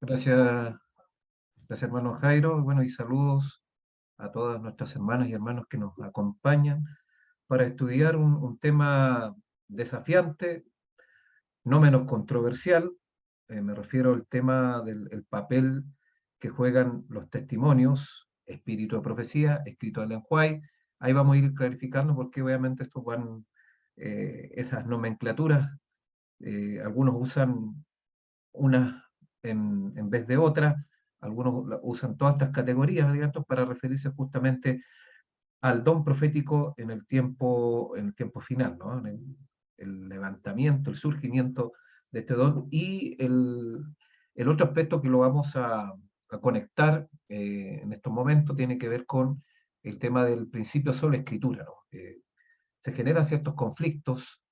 Gracias, gracias hermano Jairo. Bueno, y saludos a todas nuestras hermanas y hermanos que nos acompañan para estudiar un tema desafiante, no menos controversial. Me refiero al tema del el papel que juegan los testimonios, espíritu de profecía, escrito de Ellen White. Ahí vamos a ir clarificando porque obviamente estos van, esas nomenclaturas, algunos usan unas en vez de otras. Algunos usan todas estas categorías, digamos, para referirse justamente al don profético en el tiempo final, ¿no? En el levantamiento, el surgimiento de este don. Y el otro aspecto que lo vamos a conectar en estos momentos tiene que ver con el tema del principio sola escritura, ¿no? Se generan ciertos conflictos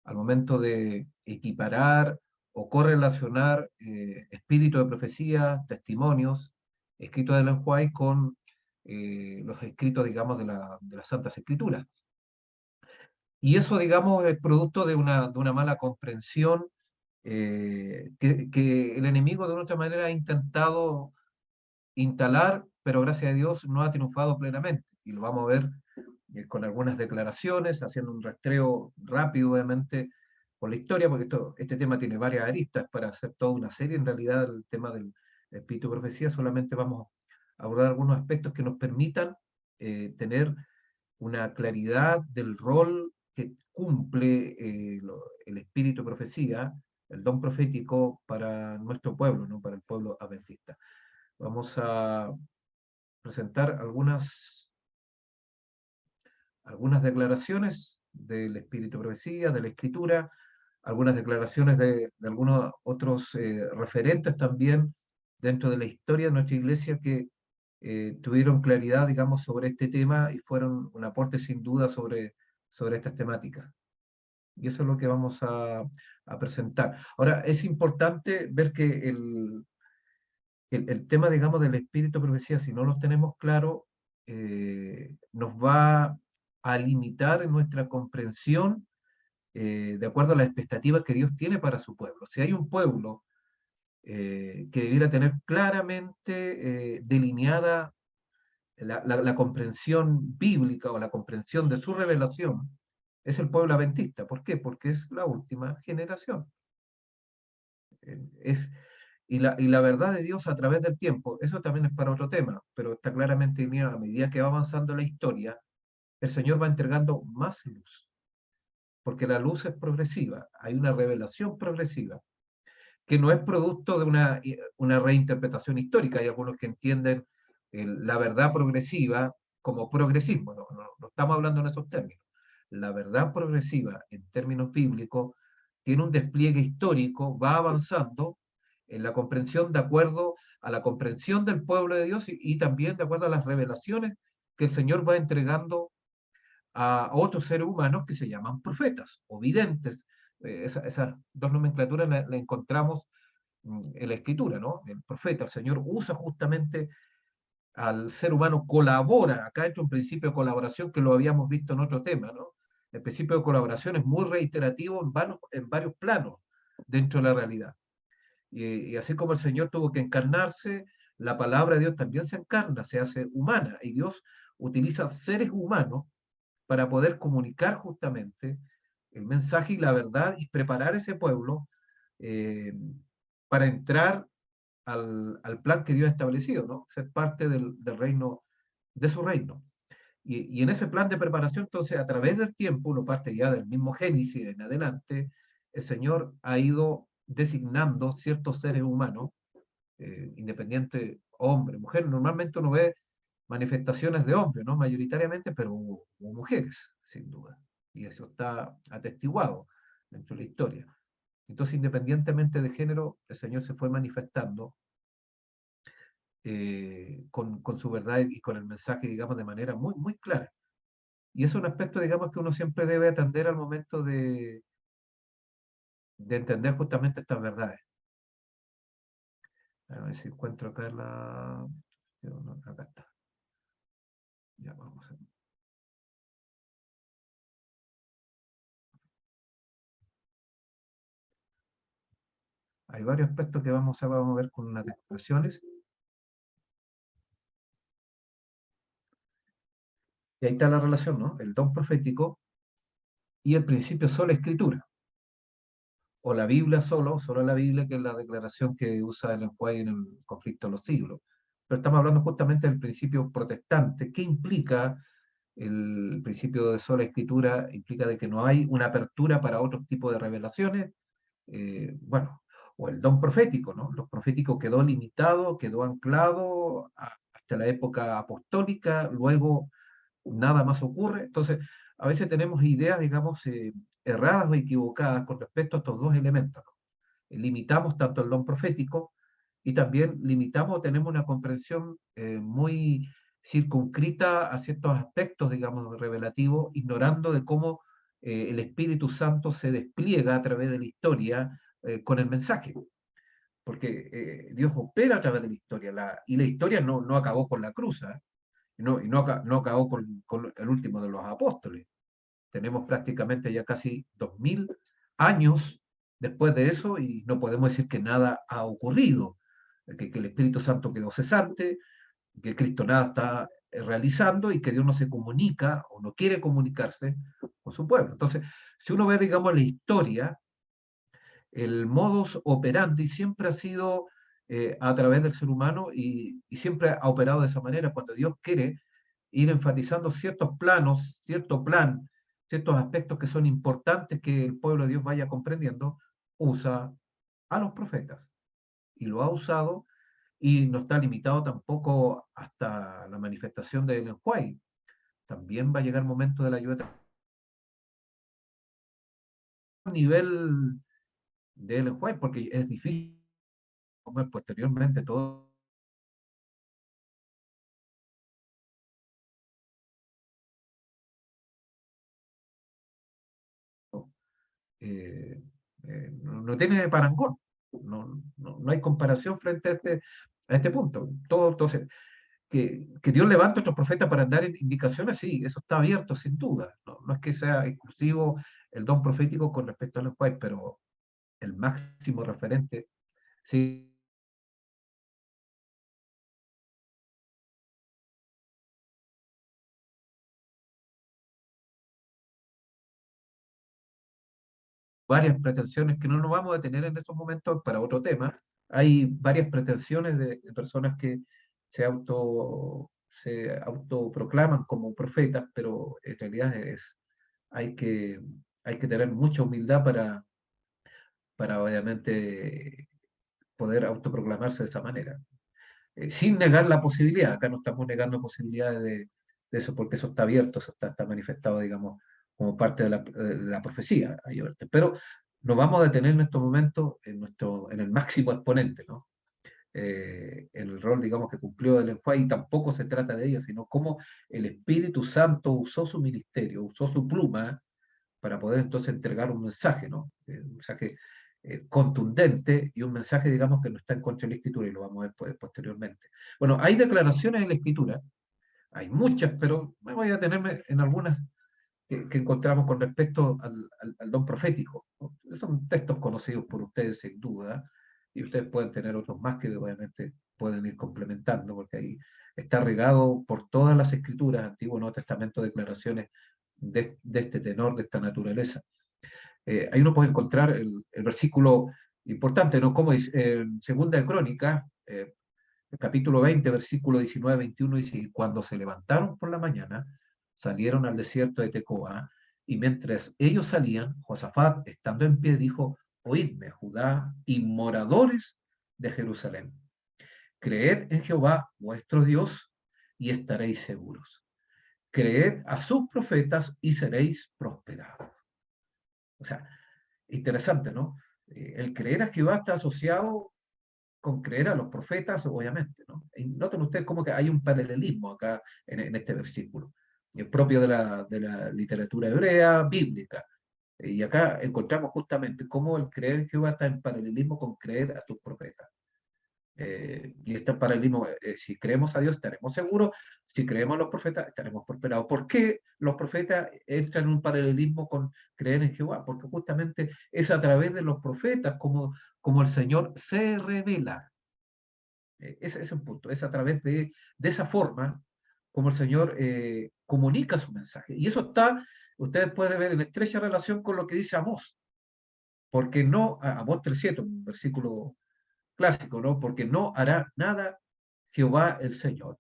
al momento de equiparar o correlacionar espíritu de profecía, testimonios, escritos de Ellen White con los escritos, digamos, de las Santas Escrituras. Y eso, digamos, es producto de una mala comprensión que el enemigo de una otra manera ha intentado instalar, pero gracias a Dios no ha triunfado plenamente. Y lo vamos a ver con algunas declaraciones, haciendo un rastreo rápido, obviamente, por la historia, porque este tema tiene varias aristas para hacer toda una serie. En realidad, el tema del espíritu de profecía, solamente vamos a abordar algunos aspectos que nos permitan tener una claridad del rol que cumple el espíritu de profecía, el don profético para nuestro pueblo, ¿no? Para el pueblo adventista. Vamos a presentar algunas declaraciones del espíritu de profecía, de la escritura, algunas declaraciones de algunos otros referentes también dentro de la historia de nuestra iglesia que tuvieron claridad, digamos, sobre este tema y fueron un aporte sin duda sobre estas temáticas. Y eso es lo que vamos a presentar. Ahora, es importante ver que el tema, digamos, del espíritu de profecía, si no lo tenemos claro, nos va a limitar en nuestra comprensión de acuerdo a las expectativas que Dios tiene para su pueblo. Si hay un pueblo que debiera tener claramente delineada la comprensión bíblica o la comprensión de su revelación, es el pueblo adventista. ¿Por qué? Porque es la última generación. Es y la verdad de Dios a través del tiempo, eso también es para otro tema, pero está claramente delineado. A medida que va avanzando la historia, el Señor va entregando más luz, porque la luz es progresiva, hay una revelación progresiva, que no es producto de una reinterpretación histórica. Hay algunos que entienden la verdad progresiva como progresismo, no estamos hablando en esos términos. La verdad progresiva, en términos bíblicos, tiene un despliegue histórico, va avanzando en la comprensión de acuerdo a la comprensión del pueblo de Dios y también de acuerdo a las revelaciones que el Señor va entregando a otros seres humanos que se llaman profetas o videntes. Esas dos nomenclaturas la encontramos en la escritura, ¿no? El profeta, el Señor usa justamente al ser humano, colabora, acá hay un principio de colaboración que lo habíamos visto en otro tema, ¿no? El principio de colaboración es muy reiterativo en varios planos dentro de la realidad. Y así como el Señor tuvo que encarnarse, la palabra de Dios también se encarna, se hace humana, y Dios utiliza seres humanos para poder comunicar justamente el mensaje y la verdad y preparar ese pueblo eh, para entrar al plan que Dios ha establecido, ¿no? Ser parte del reino, de su reino. Y en ese plan de preparación, entonces, a través del tiempo, uno parte ya del mismo Génesis en adelante, el Señor ha ido designando ciertos seres humanos, independiente, hombre, mujer. Normalmente uno ve manifestaciones de hombres, ¿no? Mayoritariamente, pero hubo mujeres, sin duda. Y eso está atestiguado dentro de la historia. Entonces, independientemente de género, el Señor se fue manifestando con su verdad y con el mensaje, digamos, de manera muy, muy clara. Y es un aspecto, digamos, que uno siempre debe atender al momento de entender justamente estas verdades. A ver si encuentro acá la... no, acá está. Ya vamos a... Hay varios aspectos que vamos a ver con unas declaraciones. Y ahí está la relación, ¿no? El don profético y el principio sola escritura. O la Biblia solo la Biblia, que es la declaración que usa el White en el conflicto de los siglos. Pero estamos hablando justamente del principio protestante. ¿Qué implica el principio de sola escritura? Implica de que no hay una apertura para otro tipo de revelaciones. Bueno, o el don profético, ¿no? Lo profético quedó limitado, quedó anclado hasta la época apostólica, luego nada más ocurre. Entonces, a veces tenemos ideas, digamos, erradas o equivocadas con respecto a estos dos elementos, ¿no? Limitamos tanto el don profético y también limitamos, tenemos una comprensión muy circunscrita a ciertos aspectos, digamos, revelativos, ignorando de cómo el Espíritu Santo se despliega a través de la historia con el mensaje. Porque Dios opera a través de la historia, y la historia no acabó con la cruz, ¿eh? No acabó con el último de los apóstoles. Tenemos prácticamente ya casi 2000 años después de eso y no podemos decir que nada ha ocurrido, que el Espíritu Santo quedó cesante, que Cristo nada está realizando y que Dios no se comunica o no quiere comunicarse con su pueblo. Entonces, si uno ve, digamos, la historia, el modus operandi siempre ha sido a través del ser humano y siempre ha operado de esa manera. Cuando Dios quiere ir enfatizando ciertos planos, cierto plan, ciertos aspectos que son importantes que el pueblo de Dios vaya comprendiendo, usa a los profetas. Y lo ha usado y no está limitado tampoco hasta la manifestación del enjuague. También va a llegar el momento de la lluvia a nivel del enjuague, porque es difícil como posteriormente todo eh, no tiene parangón, no hay comparación frente a este punto. Todo, entonces, que Dios levante a otros profetas para dar indicaciones, sí, eso está abierto sin duda. No es que sea exclusivo el don profético con respecto a los cuales, pero el máximo referente, sí, varias pretensiones que no nos vamos a detener en estos momentos para otro tema. Hay varias pretensiones de personas que se autoproclaman como profetas, pero en realidad hay que, hay que tener mucha humildad para obviamente poder autoproclamarse de esa manera. Sin negar la posibilidad, acá no estamos negando posibilidades de eso, porque eso está abierto, eso está manifestado, digamos, como parte de la profecía. Pero nos vamos a detener en estos momentos en el máximo exponente, ¿no? En el rol, digamos, que cumplió el enjuague, y tampoco se trata de ella, sino cómo el Espíritu Santo usó su ministerio, usó su pluma para poder entonces entregar un mensaje, ¿no? Un mensaje contundente y un mensaje, digamos, que no está en contra de la Escritura, y lo vamos a ver posteriormente. Bueno, hay declaraciones en la Escritura, hay muchas, pero me voy a detenerme en algunas que encontramos con respecto al don profético, ¿no? Son textos conocidos por ustedes sin duda, y ustedes pueden tener otros más que obviamente pueden ir complementando, porque ahí está regado por todas las escrituras, Antiguo y Nuevo Testamento, declaraciones de este tenor, de esta naturaleza. Ahí uno puede encontrar el versículo importante, ¿no? Como dice, Segunda de Crónicas, el capítulo 20, versículo 19-21, dice: "Y cuando se levantaron por la mañana, salieron al desierto de Tecoa, y mientras ellos salían, Josafat, estando en pie, dijo: Oídme, Judá y moradores de Jerusalén, creed en Jehová vuestro Dios y estaréis seguros. Creed a sus profetas y seréis prosperados". O sea, interesante, ¿no? El creer a Jehová está asociado con creer a los profetas, obviamente, ¿no? Y noten ustedes cómo que hay un paralelismo acá en este versículo, propio de la literatura hebrea bíblica. Y acá encontramos justamente cómo el creer en Jehová está en paralelismo con creer a sus profetas. Y este paralelismo, si creemos a Dios, estaremos seguros. Si creemos en los profetas, estaremos prosperados. ¿Por qué los profetas entran en un paralelismo con creer en Jehová? Porque justamente es a través de los profetas como el Señor se revela. Ese es un punto. Es a través de esa forma como el Señor comunica su mensaje. Y eso está, ustedes pueden ver en estrecha relación con lo que dice Amós. Porque no, Amós 3:7, un versículo clásico, ¿no? Porque no hará nada Jehová el Señor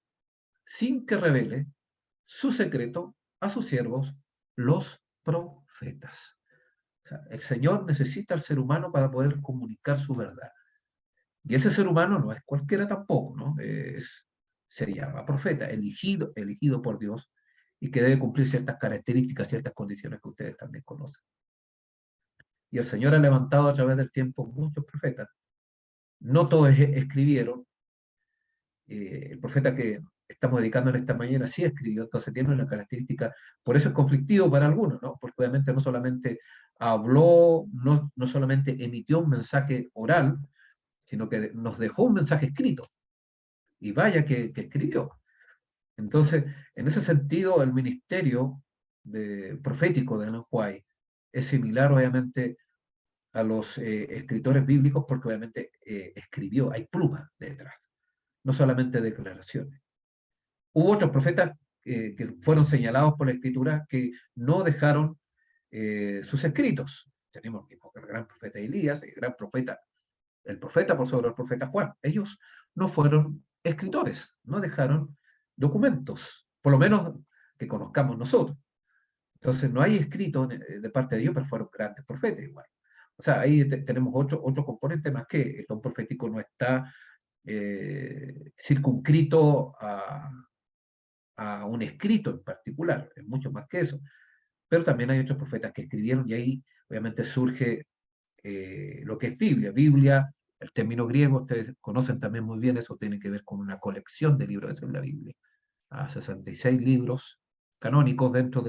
sin que revele su secreto a sus siervos, los profetas. O sea, el Señor necesita al ser humano para poder comunicar su verdad. Y ese ser humano no es cualquiera tampoco, ¿no? Se llama profeta, elegido por Dios, y que debe cumplir ciertas características, ciertas condiciones que ustedes también conocen. Y el Señor ha levantado a través del tiempo muchos profetas. No todos escribieron. El profeta que estamos dedicando en esta mañana sí escribió, entonces tiene una característica, por eso es conflictivo para algunos, ¿no? Porque obviamente no solamente habló, no solamente emitió un mensaje oral, sino que nos dejó un mensaje escrito. Y vaya que escribió. Entonces, en ese sentido, el ministerio profético de Ellen White es similar, obviamente, a los escritores bíblicos, porque obviamente escribió, hay pluma detrás, no solamente declaraciones. Hubo otros profetas que fueron señalados por la Escritura que no dejaron sus escritos. Tenemos el gran profeta Elías, el profeta por sobre el profeta Juan. Ellos no fueron escritores, no dejaron documentos, por lo menos que conozcamos nosotros. Entonces no hay escrito de parte de ellos, pero fueron grandes profetas igual. O sea, ahí tenemos otro componente más que el don profético no está circunscrito a un escrito en particular, es mucho más que eso. Pero también hay otros profetas que escribieron y ahí obviamente surge lo que es Biblia. Biblia, el término griego, ustedes conocen también muy bien, eso tiene que ver con una colección de libros, eso es la Biblia. 66 libros canónicos dentro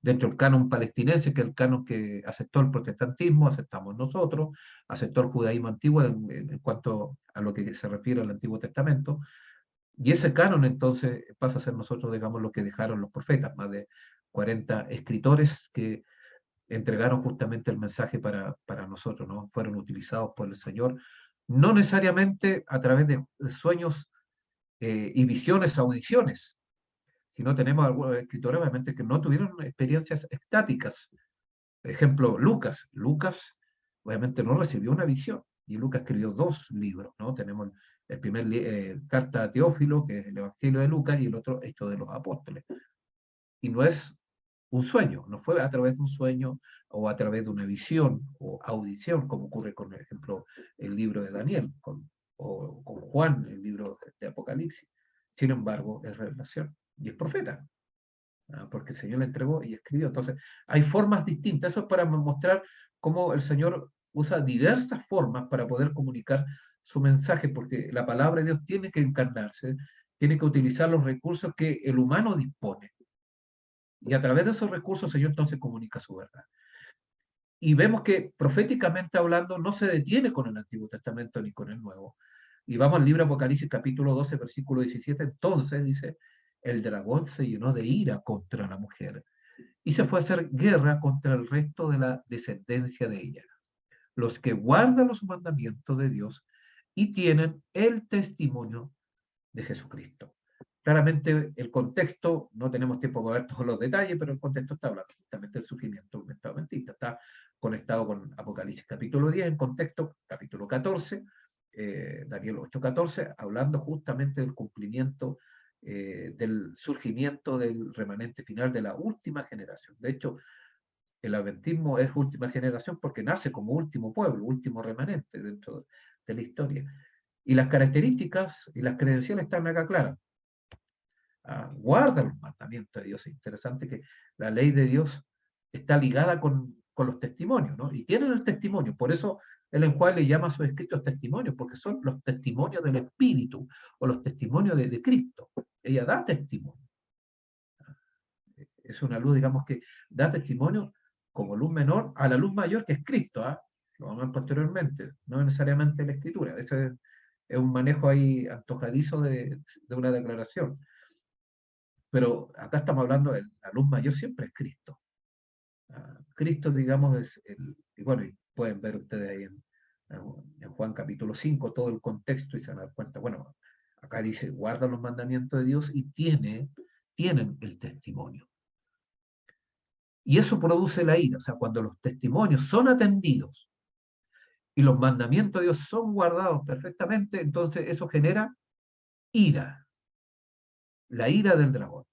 del canon palestinense, que es el canon que aceptó el protestantismo, aceptamos nosotros, aceptó el judaísmo antiguo en cuanto a lo que se refiere al Antiguo Testamento, y ese canon entonces pasa a ser nosotros, digamos, lo que dejaron los profetas, más de 40 escritores que entregaron justamente el mensaje para nosotros, ¿no? Fueron utilizados por el Señor, no necesariamente a través de sueños y visiones, audiciones, sino tenemos algunos escritores obviamente que no tuvieron experiencias estáticas. Por ejemplo, Lucas. Lucas obviamente no recibió una visión, y Lucas escribió 2 libros, ¿no? Tenemos el primer carta a Teófilo, que es el Evangelio de Lucas, y el otro, Hechos de los Apóstoles. Y no es un sueño, no fue a través de un sueño o a través de una visión o audición, como ocurre con, por ejemplo, el libro de Daniel o con Juan, el libro de Apocalipsis. Sin embargo, es revelación y es profeta, porque el Señor le entregó y escribió. Entonces, hay formas distintas. Eso es para mostrar cómo el Señor usa diversas formas para poder comunicar su mensaje, porque la palabra de Dios tiene que encarnarse, tiene que utilizar los recursos que el humano dispone. Y a través de esos recursos el Señor entonces comunica su verdad. Y vemos que proféticamente hablando no se detiene con el Antiguo Testamento ni con el Nuevo. Y vamos al libro Apocalipsis capítulo 12, versículo 17. Entonces dice, el dragón se llenó de ira contra la mujer y se fue a hacer guerra contra el resto de la descendencia de ella, los que guardan los mandamientos de Dios y tienen el testimonio de Jesucristo. Claramente el contexto, no tenemos tiempo para ver todos los detalles, pero el contexto está hablando justamente del surgimiento del mercado adventista. Está conectado con Apocalipsis capítulo 10, en contexto, capítulo 14, Daniel 8:14, hablando justamente del cumplimiento, del surgimiento del remanente final de la última generación. De hecho, el adventismo es última generación porque nace como último pueblo, último remanente dentro de la historia. Y las características y las credenciales están acá claras. Guarda los mandamientos de Dios. Es interesante que la ley de Dios está ligada con los testimonios, ¿no? Y tienen el testimonio. Por eso el enjuague le llama a sus escritos testimonios, porque son los testimonios del Espíritu o los testimonios de Cristo. Ella da testimonio. Es una luz, digamos, que da testimonio como luz menor a la luz mayor que es Cristo. Lo vamos a ver posteriormente, no necesariamente la Escritura. Ese es un manejo ahí antojadizo de una declaración. Pero acá estamos hablando de la luz mayor, siempre es Cristo. Cristo, digamos, es y bueno, y pueden ver ustedes ahí en Juan capítulo 5 todo el contexto y se van a dar cuenta, bueno, acá dice, guarda los mandamientos de Dios y tienen el testimonio. Y eso produce la ira, o sea, cuando los testimonios son atendidos y los mandamientos de Dios son guardados perfectamente, entonces eso genera ira, la ira del dragón,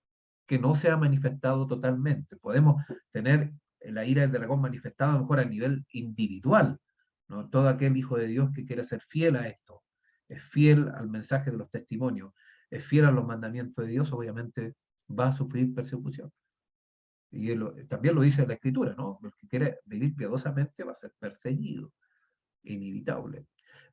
que no se ha manifestado totalmente. Podemos tener la ira del dragón manifestada a lo mejor a nivel individual, ¿no? Todo aquel hijo de Dios que quiera ser fiel a esto, es fiel al mensaje de los testimonios, es fiel a los mandamientos de Dios, obviamente va a sufrir persecución. Y también lo dice la Escritura, ¿no? El que quiere vivir piadosamente va a ser perseguido, inevitable.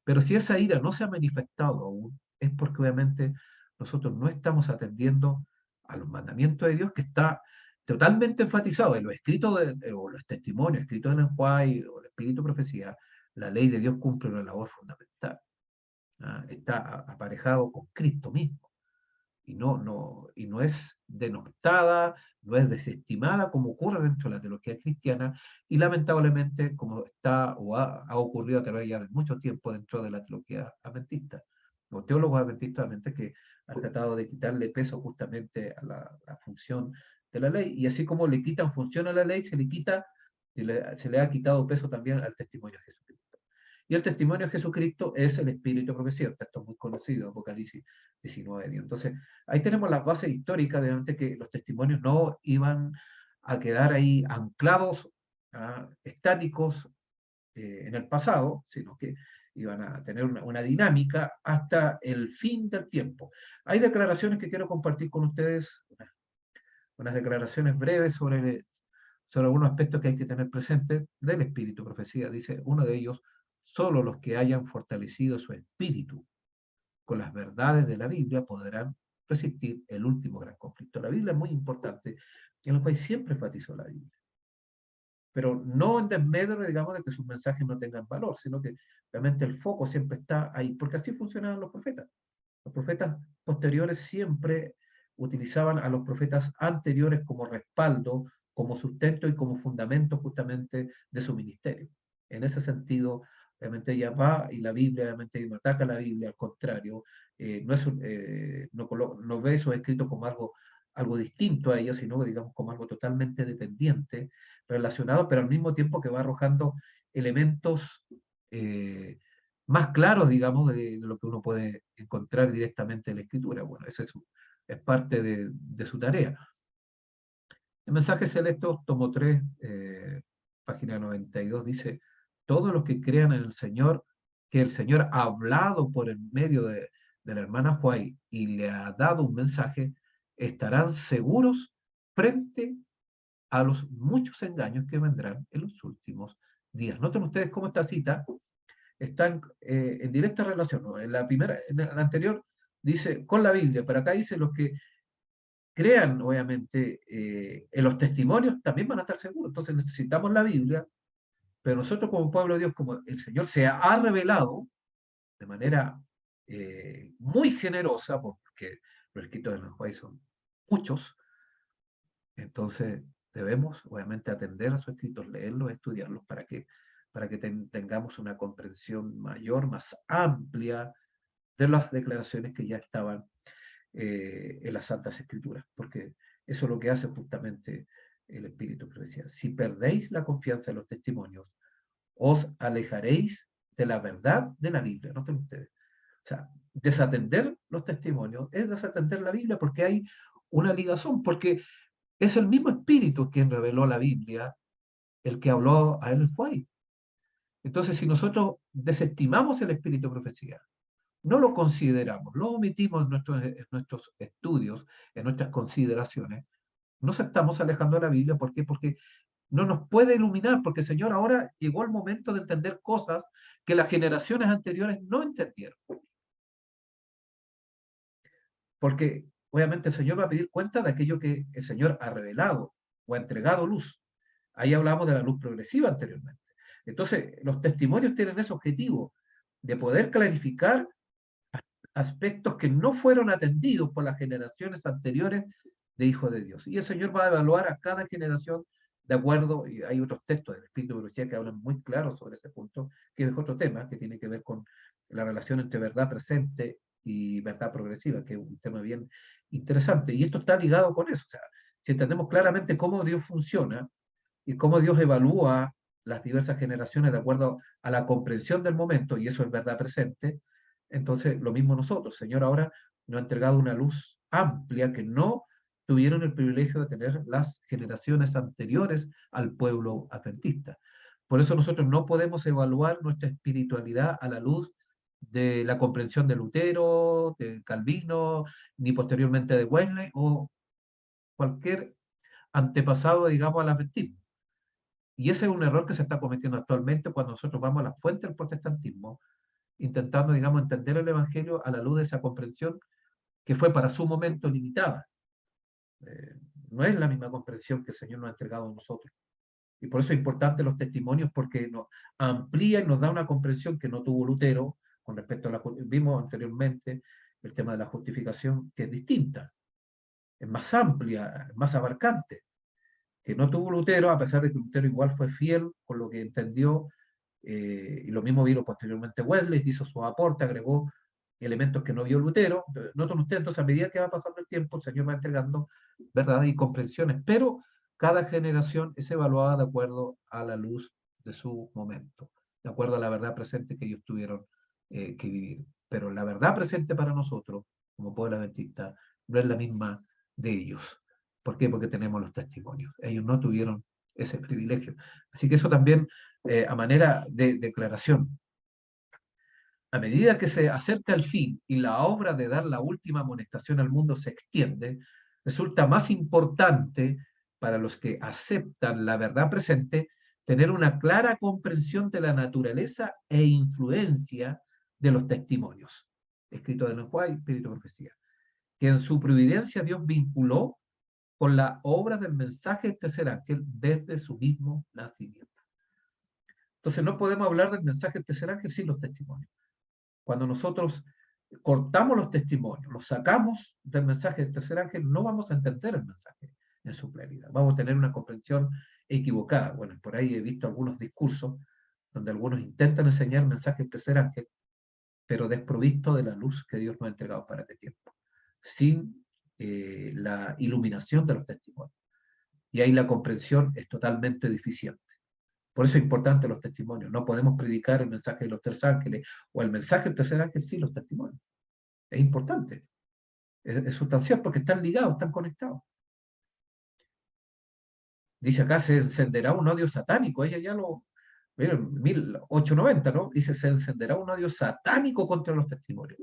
Pero si esa ira no se ha manifestado aún, es porque obviamente nosotros no estamos atendiendo a los mandamientos de Dios que está totalmente enfatizado en los escritos o los testimonios escritos en el Juay o el Espíritu de Profecía. La ley de Dios cumple una labor fundamental. Está aparejado con Cristo mismo y no es denostada, no es desestimada como ocurre dentro de la teología cristiana y lamentablemente como está o ha ocurrido a través ya de mucho tiempo dentro de la teología adventista. Los teólogos adventistas obviamente que han tratado de quitarle peso justamente a la función de la ley y así como le quitan función a la ley, se le ha quitado peso también al testimonio de Jesucristo. Y el testimonio de Jesucristo es el espíritu de profecía. Esto es muy conocido, Apocalipsis 19. Entonces, ahí tenemos las bases históricas de que los testimonios no iban a quedar ahí anclados, estáticos en el pasado, sino que iban a tener una dinámica hasta el fin del tiempo. Hay declaraciones que quiero compartir con ustedes, unas declaraciones breves sobre algunos aspectos que hay que tener presentes del espíritu profecía. Dice uno de ellos, solo los que hayan fortalecido su espíritu con las verdades de la Biblia podrán resistir el último gran conflicto. La Biblia es muy importante, en el cual siempre enfatizó la Biblia. Pero no en desmedro, digamos, de que sus mensajes no tengan valor, sino que realmente el foco siempre está ahí, porque así funcionaban los profetas. Los profetas posteriores siempre utilizaban a los profetas anteriores como respaldo, como sustento y como fundamento justamente de su ministerio. En ese sentido, obviamente ella va y la Biblia, obviamente no ataca la Biblia, al contrario, no ve esos escritos como algo distinto a ella, sino digamos como algo totalmente dependiente, relacionado, pero al mismo tiempo que va arrojando elementos más claros, digamos, de lo que uno puede encontrar directamente en la escritura. Bueno, ese es parte de su tarea. El mensaje celeste, tomo 3, página 92, dice, todos los que crean en el Señor, que el Señor ha hablado por el medio de la hermana Huay y le ha dado un mensaje, estarán seguros frente a los muchos engaños que vendrán en los últimos días. Noten ustedes cómo esta cita están en directa relación, ¿no? En la anterior dice con la Biblia, pero acá dice los que crean, obviamente, en los testimonios también van a estar seguros. Entonces necesitamos la Biblia, pero nosotros como pueblo de Dios, como el Señor se ha revelado de manera muy generosa, porque los escritos de los jueces son muchos, entonces debemos obviamente atender a sus escritos, leerlos, estudiarlos para que tengamos una comprensión mayor, más amplia de las declaraciones que ya estaban en las Santas Escrituras, porque eso es lo que hace justamente el Espíritu que decía. Si perdéis la confianza en los testimonios, os alejaréis de la verdad de la Biblia. Noten ustedes. O sea, desatender los testimonios es desatender la Biblia porque hay una ligazón, porque es el mismo Espíritu quien reveló la Biblia, el que habló a él fue. Entonces, si nosotros desestimamos el Espíritu de profecía, no lo consideramos, lo omitimos en nuestros estudios, en nuestras consideraciones, nos estamos alejando de la Biblia. ¿Por qué? Porque no nos puede iluminar, porque Señor, ahora llegó el momento de entender cosas que las generaciones anteriores no entendieron. Porque obviamente el Señor va a pedir cuenta de aquello que el Señor ha revelado o ha entregado luz. Ahí hablamos de la luz progresiva anteriormente. Entonces, los testimonios tienen ese objetivo de poder clarificar aspectos que no fueron atendidos por las generaciones anteriores de hijos de Dios. Y el Señor va a evaluar a cada generación de acuerdo, y hay otros textos del Espíritu de Profecía que hablan muy claro sobre ese punto, que es otro tema que tiene que ver con la relación entre verdad presente y verdad progresiva, que es un tema bien interesante. Y esto está ligado con eso. O sea, si entendemos claramente cómo Dios funciona y cómo Dios evalúa las diversas generaciones de acuerdo a la comprensión del momento, y eso es verdad presente, entonces lo mismo nosotros. Señor ahora nos ha entregado una luz amplia que no tuvieron el privilegio de tener las generaciones anteriores al pueblo adventista. Por eso nosotros no podemos evaluar nuestra espiritualidad a la luz de la comprensión de Lutero, de Calvino, ni posteriormente de Wesley o cualquier antepasado, digamos, al adventismo. Y ese es un error que se está cometiendo actualmente cuando nosotros vamos a la fuente del protestantismo, intentando, digamos, entender el Evangelio a la luz de esa comprensión que fue para su momento limitada. Eh, no es la misma comprensión que el Señor nos ha entregado a nosotros. Y por eso es importante los testimonios, porque nos amplía y nos da una comprensión que no tuvo Lutero con respecto a la... Vimos anteriormente el tema de la justificación, que es distinta, es más amplia, más abarcante, que no tuvo Lutero, a pesar de que Lutero igual fue fiel con lo que entendió, y lo mismo vino posteriormente Wesley, hizo su aporte, agregó elementos que no vio Lutero. Noten ustedes, entonces, a medida que va pasando el tiempo, el Señor va entregando verdades y comprensiones, pero cada generación es evaluada de acuerdo a la luz de su momento, de acuerdo a la verdad presente que ellos tuvieron que vivir. Pero la verdad presente para nosotros, como pueblo adventista, no es la misma de ellos. ¿Por qué? Porque tenemos los testimonios. Ellos no tuvieron ese privilegio. Así que eso también, a manera de declaración, a medida que se acerca el fin y la obra de dar la última amonestación al mundo se extiende, resulta más importante para los que aceptan la verdad presente tener una clara comprensión de la naturaleza e influencia de los testimonios. Escrito de Ellen White, Espíritu de Profecía, que en su providencia Dios vinculó con la obra del mensaje del tercer ángel desde su mismo nacimiento. Entonces no podemos hablar del mensaje del tercer ángel sin los testimonios. Cuando nosotros cortamos los testimonios, los sacamos del mensaje del tercer ángel, no vamos a entender el mensaje en su plenitud. Vamos a tener una comprensión equivocada. Bueno, por ahí he visto algunos discursos donde algunos intentan enseñar el mensaje del tercer ángel, pero desprovisto de la luz que Dios nos ha entregado para este tiempo, sin la iluminación de los testimonios. Y ahí la comprensión es totalmente deficiente. Por eso es importante los testimonios. No podemos predicar el mensaje de los tres ángeles o el mensaje del tercer ángel sin los testimonios. Es importante. Es sustancial porque están ligados, están conectados. Dice acá, se encenderá un odio satánico. Ella ya lo... Miren, 1890, ¿no? Dice, se encenderá un odio satánico contra los testimonios.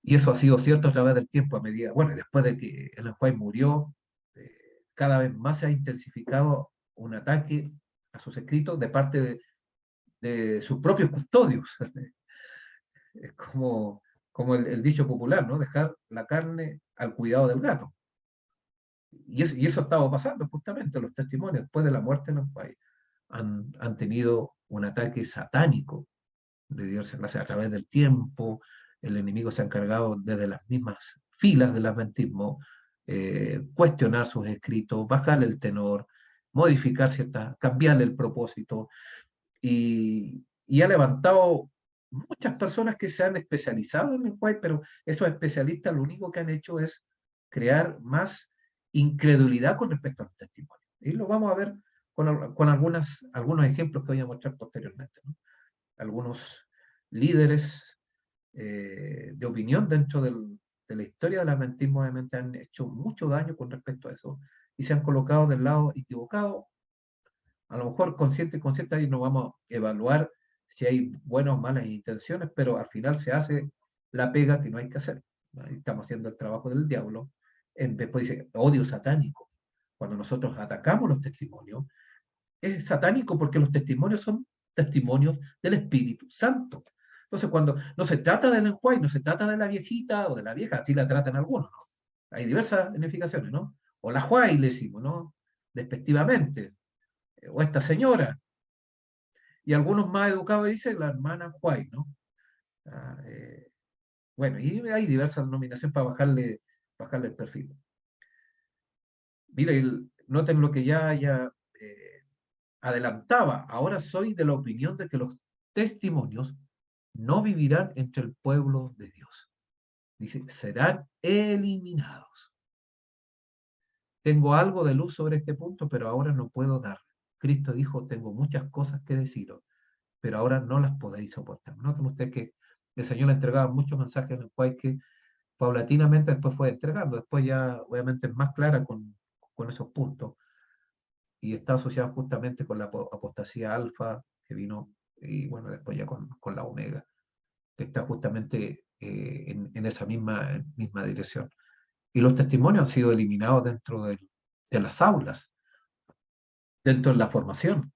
Y eso ha sido cierto a través del tiempo, a medida... Bueno, después de que Ellen White murió, cada vez más se ha intensificado un ataque a sus escritos de parte de sus propios custodios. Es como el dicho popular, ¿no? Dejar la carne al cuidado del gato. Y eso estaba pasando justamente, los testimonios después de la muerte en el país han tenido un ataque satánico de diversas clases a través del tiempo. El enemigo se ha encargado desde las mismas filas del adventismo, cuestionar sus escritos, bajarle el tenor, modificar ciertas, cambiarle el propósito, y ha levantado muchas personas que se han especializado en el lenguaje, pero esos especialistas lo único que han hecho es crear más incredulidad con respecto a los testimonios. Y lo vamos a ver con algunos ejemplos que voy a mostrar posteriormente, ¿no? Algunos líderes de opinión dentro de la historia del adventismo obviamente han hecho mucho daño con respecto a eso y se han colocado del lado equivocado. A lo mejor consciente y consciente ahí no vamos a evaluar si hay buenas o malas intenciones, pero al final se hace la pega que no hay que hacer. Ahí estamos haciendo el trabajo del diablo. Después dice odio satánico. Cuando nosotros atacamos los testimonios, es satánico porque los testimonios son testimonios del Espíritu Santo. Entonces, cuando no se trata del enjuague, no se trata de la viejita o de la vieja, así la tratan algunos, ¿no? Hay diversas significaciones, ¿no? O la juay, le decimos, ¿no? Despectivamente. O esta señora. Y algunos más educados dicen la hermana White, ¿no? Ah, bueno, y hay diversas denominaciones para bajarle el perfil. Mire, noten lo que ya adelantaba. Ahora soy de la opinión de que los testimonios no vivirán entre el pueblo de Dios. Dice, serán eliminados. Tengo algo de luz sobre este punto, pero ahora no puedo dar. Cristo dijo, tengo muchas cosas que deciros, pero ahora no las podéis soportar. Noten ustedes que el Señor le entregaba muchos mensajes en el cual que paulatinamente después fue entregando. Después ya, obviamente, es más clara con esos puntos. Y está asociado justamente con la apostasía alfa que vino, y bueno, después ya con la omega, que está justamente en esa misma dirección. Y los testimonios han sido eliminados dentro de las aulas, dentro de la formación.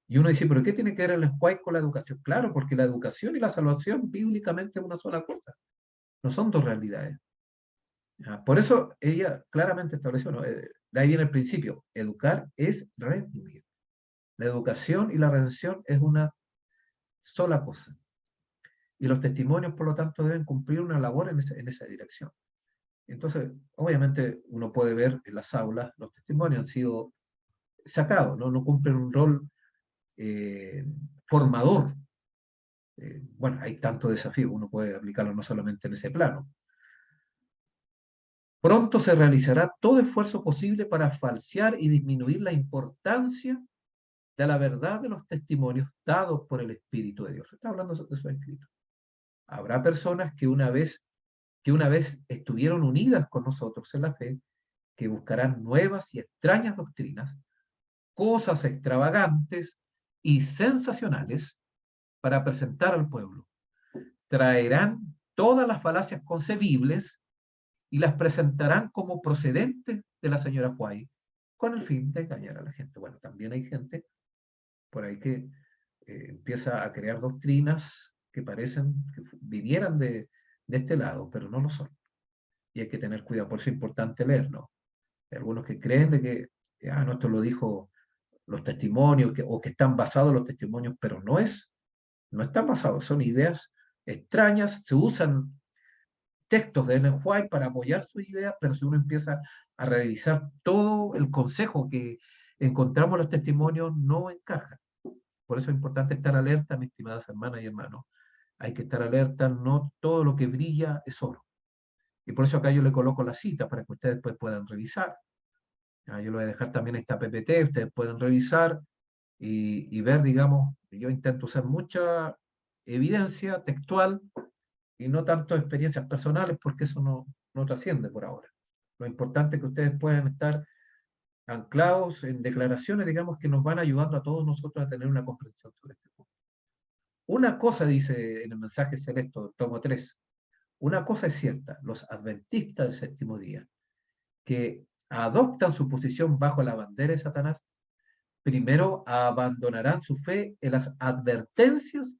Y uno dice, ¿pero qué tiene que ver el lenguaje con la educación? Claro, porque la educación y la salvación bíblicamente es una sola cosa, no son dos realidades. ¿Ya? Por eso ella claramente estableció, ¿no? De ahí viene el principio, educar es redimir. La educación y la redención es una sola cosa. Y los testimonios, por lo tanto, deben cumplir una labor en esa dirección. Entonces, obviamente, uno puede ver en las aulas, los testimonios han sido sacados, no cumplen un rol formador. Bueno, hay tanto desafío, uno puede aplicarlo no solamente en ese plano. Pronto se realizará todo esfuerzo posible para falsear y disminuir la importancia de la verdad de los testimonios dados por el Espíritu de Dios. Está hablando de su escrito. Habrá personas que una vez estuvieron unidas con nosotros en la fe, que buscarán nuevas y extrañas doctrinas, cosas extravagantes y sensacionales para presentar al pueblo. Traerán todas las falacias concebibles y las presentarán como procedentes de la señora White, con el fin de engañar a la gente. Bueno, también hay gente por ahí que empieza a crear doctrinas que parecen que vinieran de este lado, pero no lo son. Y hay que tener cuidado, por eso es importante leerlo. Hay algunos que creen de que, no, esto lo dijo los testimonios, o que están basados en los testimonios, pero no están basados, son ideas extrañas, se usan textos de Ellen White para apoyar sus ideas, pero si uno empieza a revisar todo el consejo que encontramos en los testimonios, no encaja. Por eso es importante estar alerta, mis estimadas hermanas y hermanos. Hay que estar alerta, no todo lo que brilla es oro. Y por eso acá yo le coloco la cita para que ustedes después puedan revisar. Yo le voy a dejar también esta PPT, ustedes pueden revisar y ver, digamos, yo intento usar mucha evidencia textual y no tanto experiencias personales porque eso no trasciende por ahora. Lo importante es que ustedes puedan estar anclados en declaraciones, digamos, que nos van ayudando a todos nosotros a tener una comprensión sobre este punto. Una cosa dice en el mensaje celeste, tomo 3, una cosa es cierta, los adventistas del séptimo día, que adoptan su posición bajo la bandera de Satanás, primero abandonarán su fe en las advertencias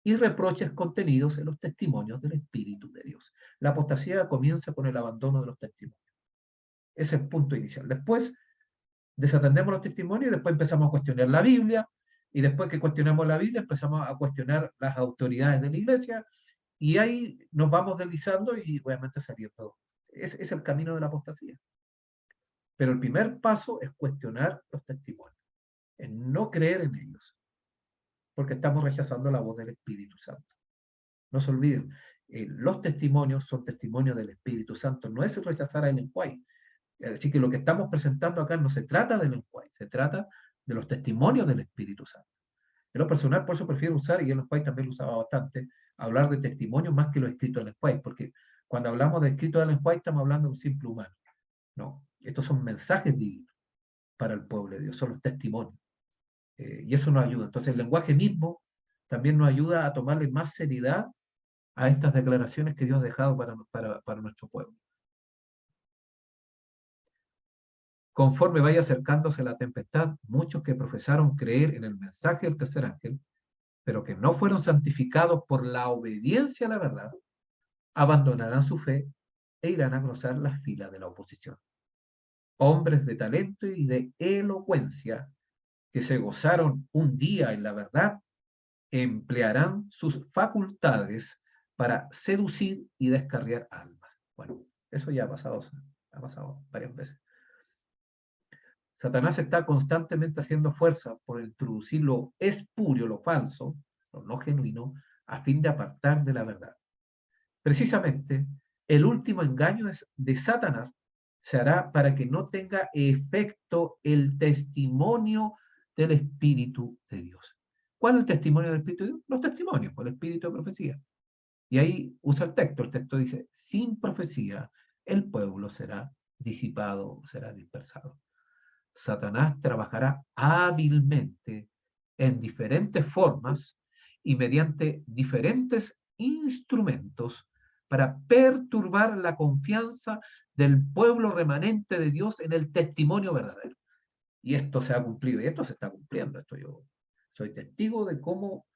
y reproches contenidos en los testimonios del Espíritu de Dios. La apostasía comienza con el abandono de los testimonios. Ese es el punto inicial. Después desatendemos los testimonios y después empezamos a cuestionar la Biblia, y después que cuestionamos la Biblia empezamos a cuestionar las autoridades de la iglesia, y ahí nos vamos deslizando y obviamente saliendo. Es el camino de la apostasía. Pero el primer paso es cuestionar los testimonios, en no creer en ellos, porque estamos rechazando la voz del Espíritu Santo. No se olviden, los testimonios son testimonios del Espíritu Santo, no es rechazar a Ellen White. Así que lo que estamos presentando acá no se trata de Ellen White, se trata de los testimonios del Espíritu Santo. En lo personal, por eso prefiero usar, y Ellen White también lo usaba bastante, hablar de testimonios más que los escritos de Ellen White, porque cuando hablamos de escritos de Ellen White estamos hablando de un simple humano. No, estos son mensajes divinos para el pueblo de Dios, son los testimonios. Y eso nos ayuda. Entonces el lenguaje mismo también nos ayuda a tomarle más seriedad a estas declaraciones que Dios ha dejado para nuestro pueblo. Conforme vaya acercándose la tempestad, muchos que profesaron creer en el mensaje del tercer ángel, pero que no fueron santificados por la obediencia a la verdad, abandonarán su fe e irán a cruzar las filas de la oposición. Hombres de talento y de elocuencia que se gozaron un día en la verdad, emplearán sus facultades para seducir y descarriar almas. Bueno, eso ya ha pasado varias veces. Satanás está constantemente haciendo fuerza por introducir lo espurio, lo falso, lo no genuino, a fin de apartar de la verdad. Precisamente, el último engaño de Satanás se hará para que no tenga efecto el testimonio del Espíritu de Dios. ¿Cuál es el testimonio del Espíritu de Dios? Los testimonios, por el Espíritu de profecía. Y ahí usa el texto dice, sin profecía el pueblo será disipado, será dispersado. Satanás trabajará hábilmente en diferentes formas y mediante diferentes instrumentos para perturbar la confianza del pueblo remanente de Dios en el testimonio verdadero. Y esto se ha cumplido, y esto se está cumpliendo. Esto yo soy testigo de cómo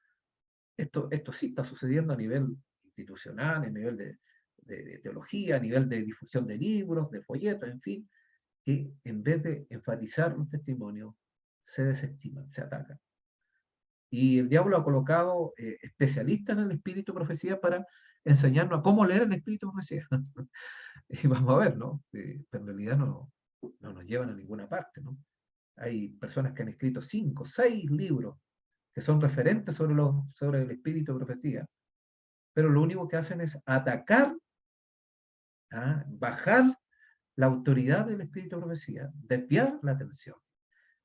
esto sí está sucediendo a nivel institucional, a nivel de teología, a nivel de difusión de libros, de folletos, en fin, que en vez de enfatizar los testimonios, se desestiman, se atacan. Y el diablo ha colocado especialistas en el espíritu de profecía para enseñarnos a cómo leer el espíritu de profecía. Y vamos a ver, ¿no? Pero en realidad no nos llevan a ninguna parte, ¿no? Hay personas que han escrito 5, 6 libros que son referentes sobre el espíritu de profecía, pero lo único que hacen es atacar, bajar la autoridad del espíritu de profecía, desviar la atención.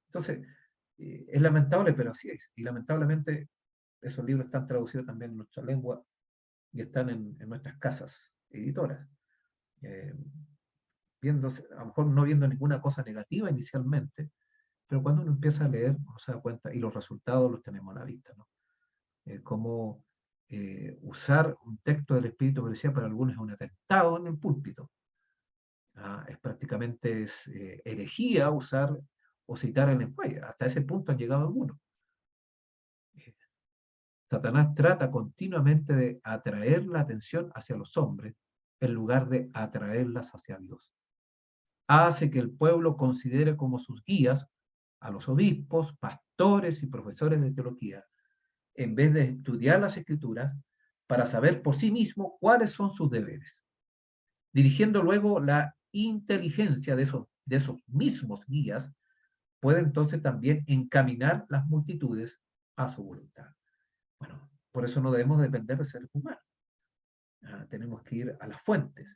Entonces, es lamentable, pero así es. Y lamentablemente esos libros están traducidos también en nuestra lengua y están en nuestras casas editoras. Eh, a lo mejor no viendo ninguna cosa negativa inicialmente, pero cuando uno empieza a leer, uno se da cuenta, y los resultados los tenemos a la vista, ¿no? Como usar un texto del Espíritu de Profecía para algunos es un atentado en el púlpito. Es prácticamente herejía usar o citar en el lenguaje. Hasta ese punto han llegado algunos. Satanás trata continuamente de atraer la atención hacia los hombres en lugar de atraerlas hacia Dios. Hace que el pueblo considere como sus guías a los obispos, pastores y profesores de teología, en vez de estudiar las escrituras para saber por sí mismo cuáles son sus deberes, dirigiendo luego la inteligencia de esos mismos guías, puede entonces también encaminar las multitudes a su voluntad. Bueno, por eso no debemos depender de seres humanos. Tenemos que ir a las fuentes,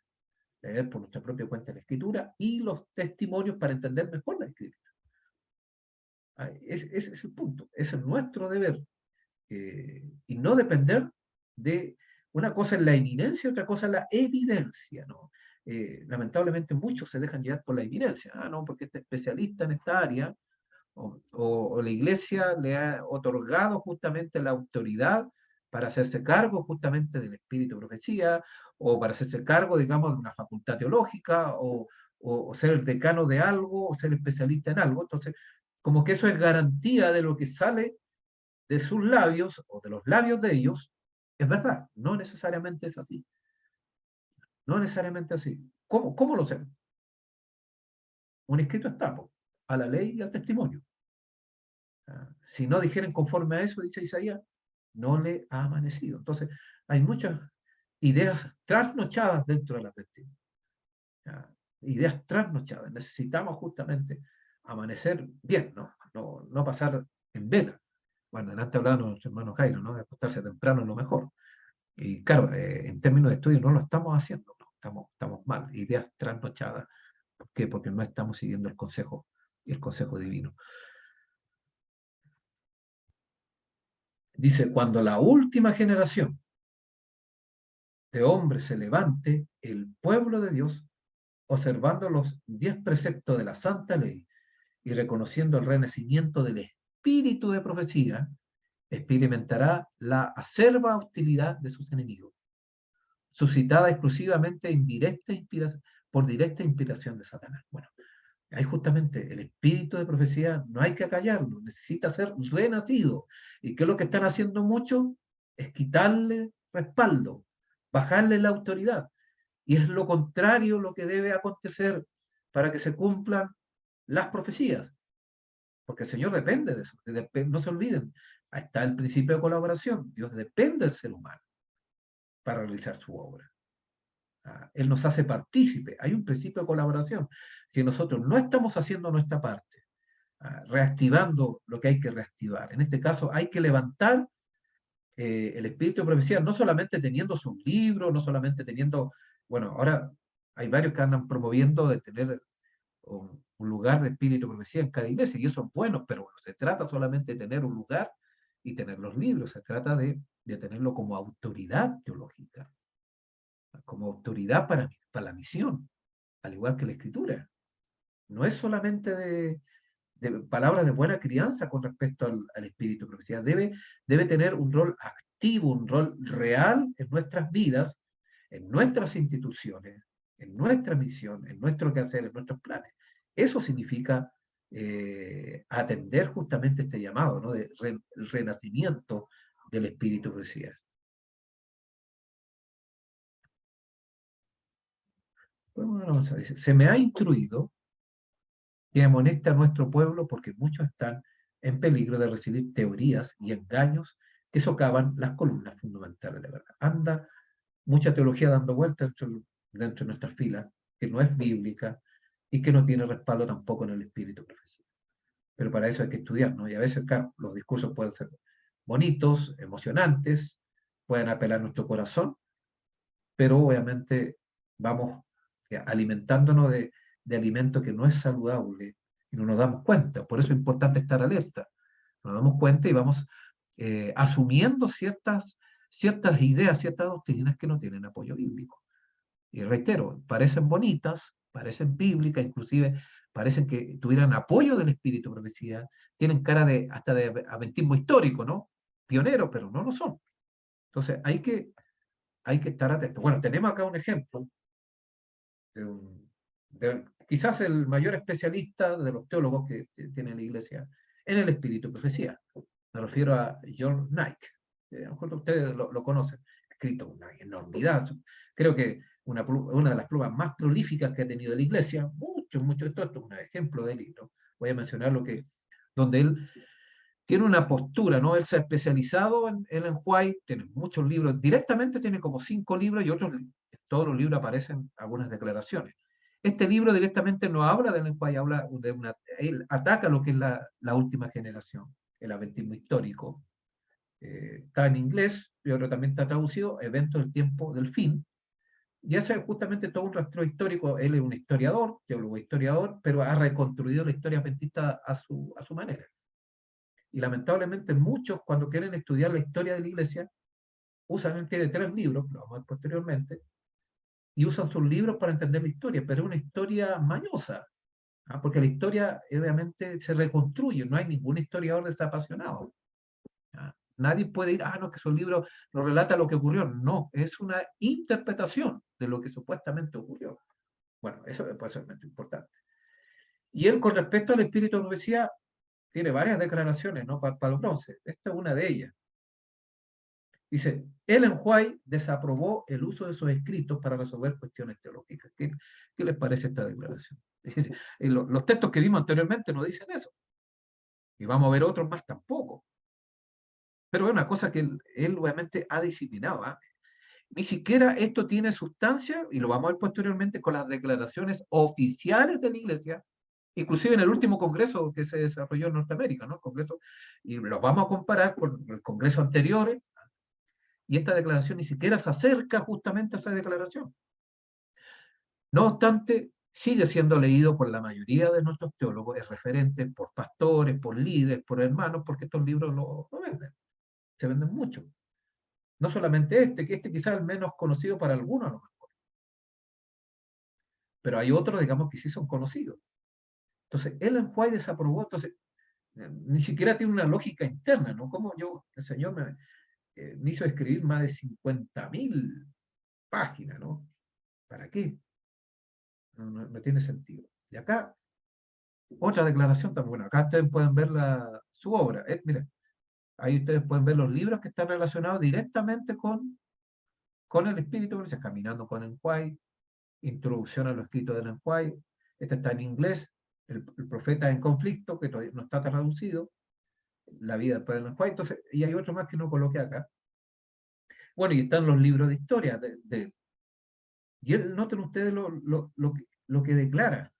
leer por nuestra propia cuenta la escritura y los testimonios para entender mejor la escritura. Ese es el punto, ese es nuestro deber. Y no depender de una cosa en la evidencia y otra cosa en la evidencia, ¿no? Lamentablemente muchos se dejan llevar por la evidencia, no, porque este especialista en esta área, o la iglesia le ha otorgado justamente la autoridad para hacerse cargo justamente del espíritu de profecía, o para hacerse cargo, digamos, de una facultad teológica, o ser el decano de algo, o ser especialista en algo. Entonces, como que eso es garantía de lo que sale de sus labios o de los labios de ellos, es verdad, no necesariamente es así. No necesariamente así. ¿Cómo lo sé? Un escrito está a la ley y al testimonio. Si no dijeren conforme a eso, dice Isaías, no le ha amanecido. Entonces, hay muchas ideas trasnochadas dentro de la testimonio. Ideas trasnochadas. Necesitamos justamente amanecer bien, no pasar en vela. Bueno, delante hablaban nuestro hermano Jairo, ¿no? De acostarse temprano es lo mejor. Y claro, en términos de estudio no lo estamos haciendo, no, estamos mal, ideas trasnochadas. ¿Por qué? Porque no estamos siguiendo el consejo divino. Dice, cuando la última generación de hombres se levante, el pueblo de Dios, observando los 10 preceptos de la santa ley y reconociendo el renacimiento del espíritu de profecía, experimentará la acerba hostilidad de sus enemigos, suscitada exclusivamente por directa inspiración de Satanás. Bueno, hay justamente el espíritu de profecía, no hay que acallarlo, necesita ser renacido. ¿Y qué es lo que están haciendo muchos? Es quitarle respaldo, bajarle la autoridad. Y es lo contrario lo que debe acontecer para que se cumplan las profecías. Porque el Señor depende de eso. No se olviden, ahí está el principio de colaboración. Dios depende del ser humano para realizar su obra. Él nos hace partícipe. Hay un principio de colaboración. Si nosotros no estamos haciendo nuestra parte, reactivando lo que hay que reactivar. En este caso hay que levantar el espíritu de profecía, no solamente teniendo sus libros, no solamente teniendo, bueno, ahora hay varios que andan promoviendo de tener un lugar de espíritu de profecía en cada iglesia, y eso es bueno, pero no se trata solamente de tener un lugar y tener los libros, se trata de tenerlo como autoridad teológica, como autoridad para la misión, al igual que la escritura. No es solamente de palabras de buena crianza con respecto al espíritu de profecía, debe tener un rol activo, un rol real en nuestras vidas, en nuestras instituciones, en nuestra misión, en nuestro quehacer, en nuestros planes. Eso significa atender justamente este llamado, ¿no? El renacimiento del espíritu de profecía. Bueno, se me ha instruido que amonesta a nuestro pueblo porque muchos están en peligro de recibir teorías y engaños que socavan las columnas fundamentales de la verdad. Anda mucha teología dando vueltas dentro de nuestras filas, que no es bíblica y que no tiene respaldo tampoco en el espíritu de profecía. Pero para eso hay que estudiar, ¿no? Y a veces, claro, los discursos pueden ser bonitos, emocionantes, pueden apelar a nuestro corazón, pero obviamente vamos alimentándonos de alimento que no es saludable y no nos damos cuenta. Por eso es importante estar alerta. Nos damos cuenta y vamos asumiendo ciertas ideas, ciertas doctrinas que no tienen apoyo bíblico. Y reitero, parecen bonitas, parecen bíblicas, inclusive parecen que tuvieran apoyo del espíritu de profecía, tienen cara hasta de aventismo histórico, ¿no? Pionero, pero no lo son. Entonces hay que estar atentos. Bueno, tenemos acá un ejemplo quizás el mayor especialista de los teólogos que tiene la iglesia en el espíritu de profecía. Me refiero a John Knight. A lo mejor ustedes lo conocen. Ha escrito una enormidad. Creo que una de las plumas más prolíficas que ha tenido la iglesia. Mucho. Esto es un ejemplo de libro. Voy a mencionar donde él tiene una postura, ¿no? Él se ha especializado en Ellen White, tiene muchos libros, directamente tiene como 5 libros y todos los libros aparecen algunas declaraciones. Este libro directamente no habla de Ellen White, habla él ataca lo que es la última generación, el adventismo histórico. Está en inglés, pero también está traducido, Eventos del tiempo del fin, y hace justamente todo un rastro histórico. Él es un historiador, teólogo historiador, pero ha reconstruido la historia adventista a su manera. Y lamentablemente muchos, cuando quieren estudiar la historia de la iglesia, tiene 3 libros, lo vamos a ver posteriormente, y usan sus libros para entender la historia, pero es una historia mañosa, porque la historia obviamente se reconstruye, no hay ningún historiador desapasionado. Nadie puede ir, no, que su libro no relata lo que ocurrió. No, es una interpretación de lo que supuestamente ocurrió. Bueno, eso puede ser muy importante. Y él, con respecto al espíritu de profecía, tiene varias declaraciones, ¿no? Para los bronces. Esta es una de ellas. Dice, Ellen White desaprobó el uso de sus escritos para resolver cuestiones teológicas. ¿Qué les parece esta declaración? Los textos que vimos anteriormente no dicen eso. Y vamos a ver otros más tampoco. Pero es una cosa que él obviamente ha disciplinado. Ni siquiera esto tiene sustancia, y lo vamos a ver posteriormente con las declaraciones oficiales de la Iglesia, inclusive en el último congreso que se desarrolló en Norteamérica, ¿no? Congreso, y lo vamos a comparar con el congreso anteriores, y esta declaración ni siquiera se acerca justamente a esa declaración. No obstante, sigue siendo leído por la mayoría de nuestros teólogos, es referente por pastores, por líderes, por hermanos, porque estos libros lo venden, se venden mucho. No solamente que este quizás es el menos conocido para algunos a lo mejor, pero hay otros, digamos, que sí son conocidos. Entonces, Ellen White desaprobó, entonces, ni siquiera tiene una lógica interna, ¿no? Como el Señor me hizo escribir más de 50.000 páginas, ¿no? ¿Para qué? No tiene sentido. Y acá, otra declaración también, bueno, acá ustedes pueden ver su obra. Miren, ahí ustedes pueden ver los libros que están relacionados directamente con el espíritu, Caminando con Ellen White, Introducción a los escritos de Ellen White. Este está en inglés, el profeta en conflicto, que todavía no está traducido, La vida después de Ellen White. Entonces, y hay otro más que no coloqué acá. Bueno, y están los libros de historia de y él, noten ustedes lo que declara.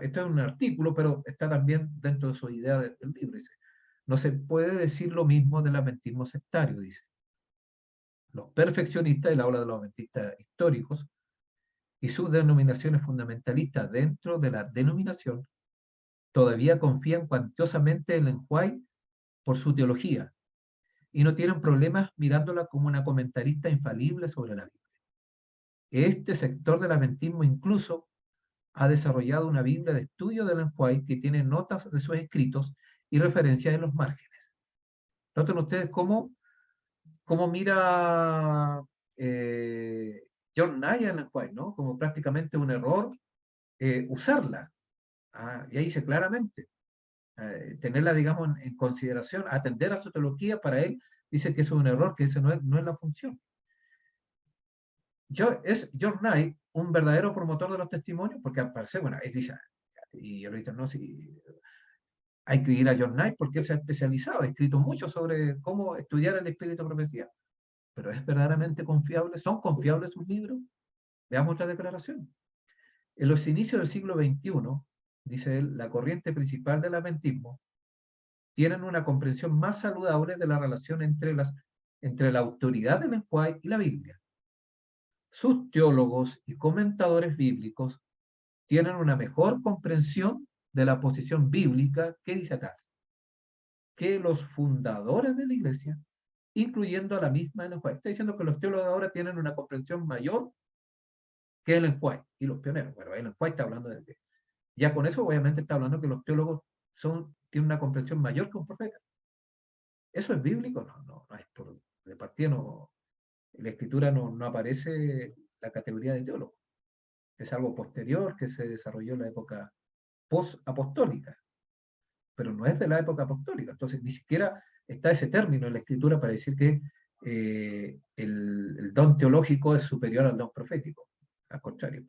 Esto es un artículo, pero está también dentro de su idea del libro. Dice, no se puede decir lo mismo del adventismo sectario, dice. Los perfeccionistas, él habla de los adventistas históricos, y sus denominaciones fundamentalistas dentro de la denominación, todavía confían cuantiosamente en White por su teología, y no tienen problemas mirándola como una comentarista infalible sobre la Biblia. Este sector del adventismo incluso ha desarrollado una Biblia de estudio de Ellen White que tiene notas de sus escritos y referencias en los márgenes. Noten ustedes cómo mira John Nye a Ellen White, ¿no? Como prácticamente un error usarla. Y ahí dice claramente, tenerla, digamos, en consideración, atender a su teología, para él dice que eso es un error, que eso no es la función. Es John Knight un verdadero promotor de los testimonios, porque al parecer, bueno, él dice, y ahorita no, si hay que ir a John Knight porque él se ha especializado, ha escrito mucho sobre cómo estudiar el espíritu de profecía, pero ¿es verdaderamente confiable? ¿Son confiables sus libros? Veamos otra declaración. En los inicios del siglo XXI, dice él, la corriente principal del adventismo tienen una comprensión más saludable de la relación entre la autoridad del lenguaje y la Biblia. Sus teólogos y comentadores bíblicos tienen una mejor comprensión de la posición bíblica, ¿qué dice acá? Que los fundadores de la iglesia, incluyendo a la misma Ellen White. Está diciendo que los teólogos ahora tienen una comprensión mayor que Ellen White y los pioneros. Bueno, Ellen White está hablando de que ya con eso obviamente está hablando que los teólogos tienen una comprensión mayor que un profeta. ¿Eso es bíblico? No es de partida no, en la escritura no aparece la categoría de teólogo. Es algo posterior que se desarrolló en la época post-apostólica, pero no es de la época apostólica. Entonces, ni siquiera está ese término en la escritura para decir que el don teológico es superior al don profético, al contrario.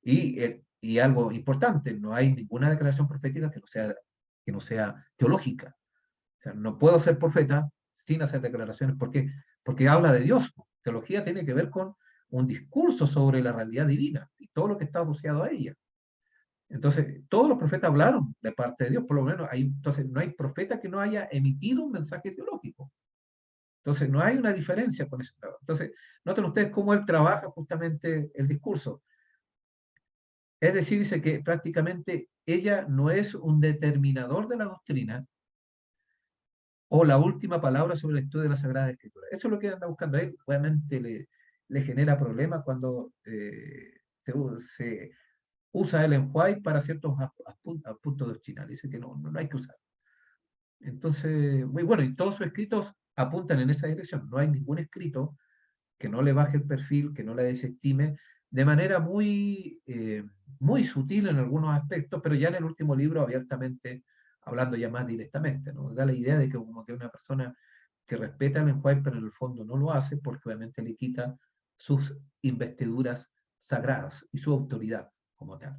Y algo importante, no hay ninguna declaración profética que no sea teológica. O sea, no puedo ser profeta sin hacer declaraciones. ¿Por qué? Porque habla de Dios. Teología tiene que ver con un discurso sobre la realidad divina y todo lo que está asociado a ella. Entonces, todos los profetas hablaron de parte de Dios, por lo menos. Entonces, no hay profeta que no haya emitido un mensaje teológico. Entonces, no hay una diferencia con eso. Entonces, noten ustedes cómo él trabaja justamente el discurso. Es decir, dice que prácticamente ella no es un determinador de la doctrina, o la última palabra sobre el estudio de la Sagrada Escritura. Eso es lo que anda buscando él. Obviamente le genera problemas cuando se usa el White para ciertos puntos doctrinales. Dice que no hay que usar. Entonces, muy bueno, y todos sus escritos apuntan en esa dirección. No hay ningún escrito que no le baje el perfil, que no la desestime, de manera muy sutil en algunos aspectos, pero ya en el último libro abiertamente, hablando ya más directamente, ¿no? Da la idea de que como que una persona que respeta el lenguaje, pero en el fondo no lo hace, porque obviamente le quita sus investiduras sagradas y su autoridad como tal.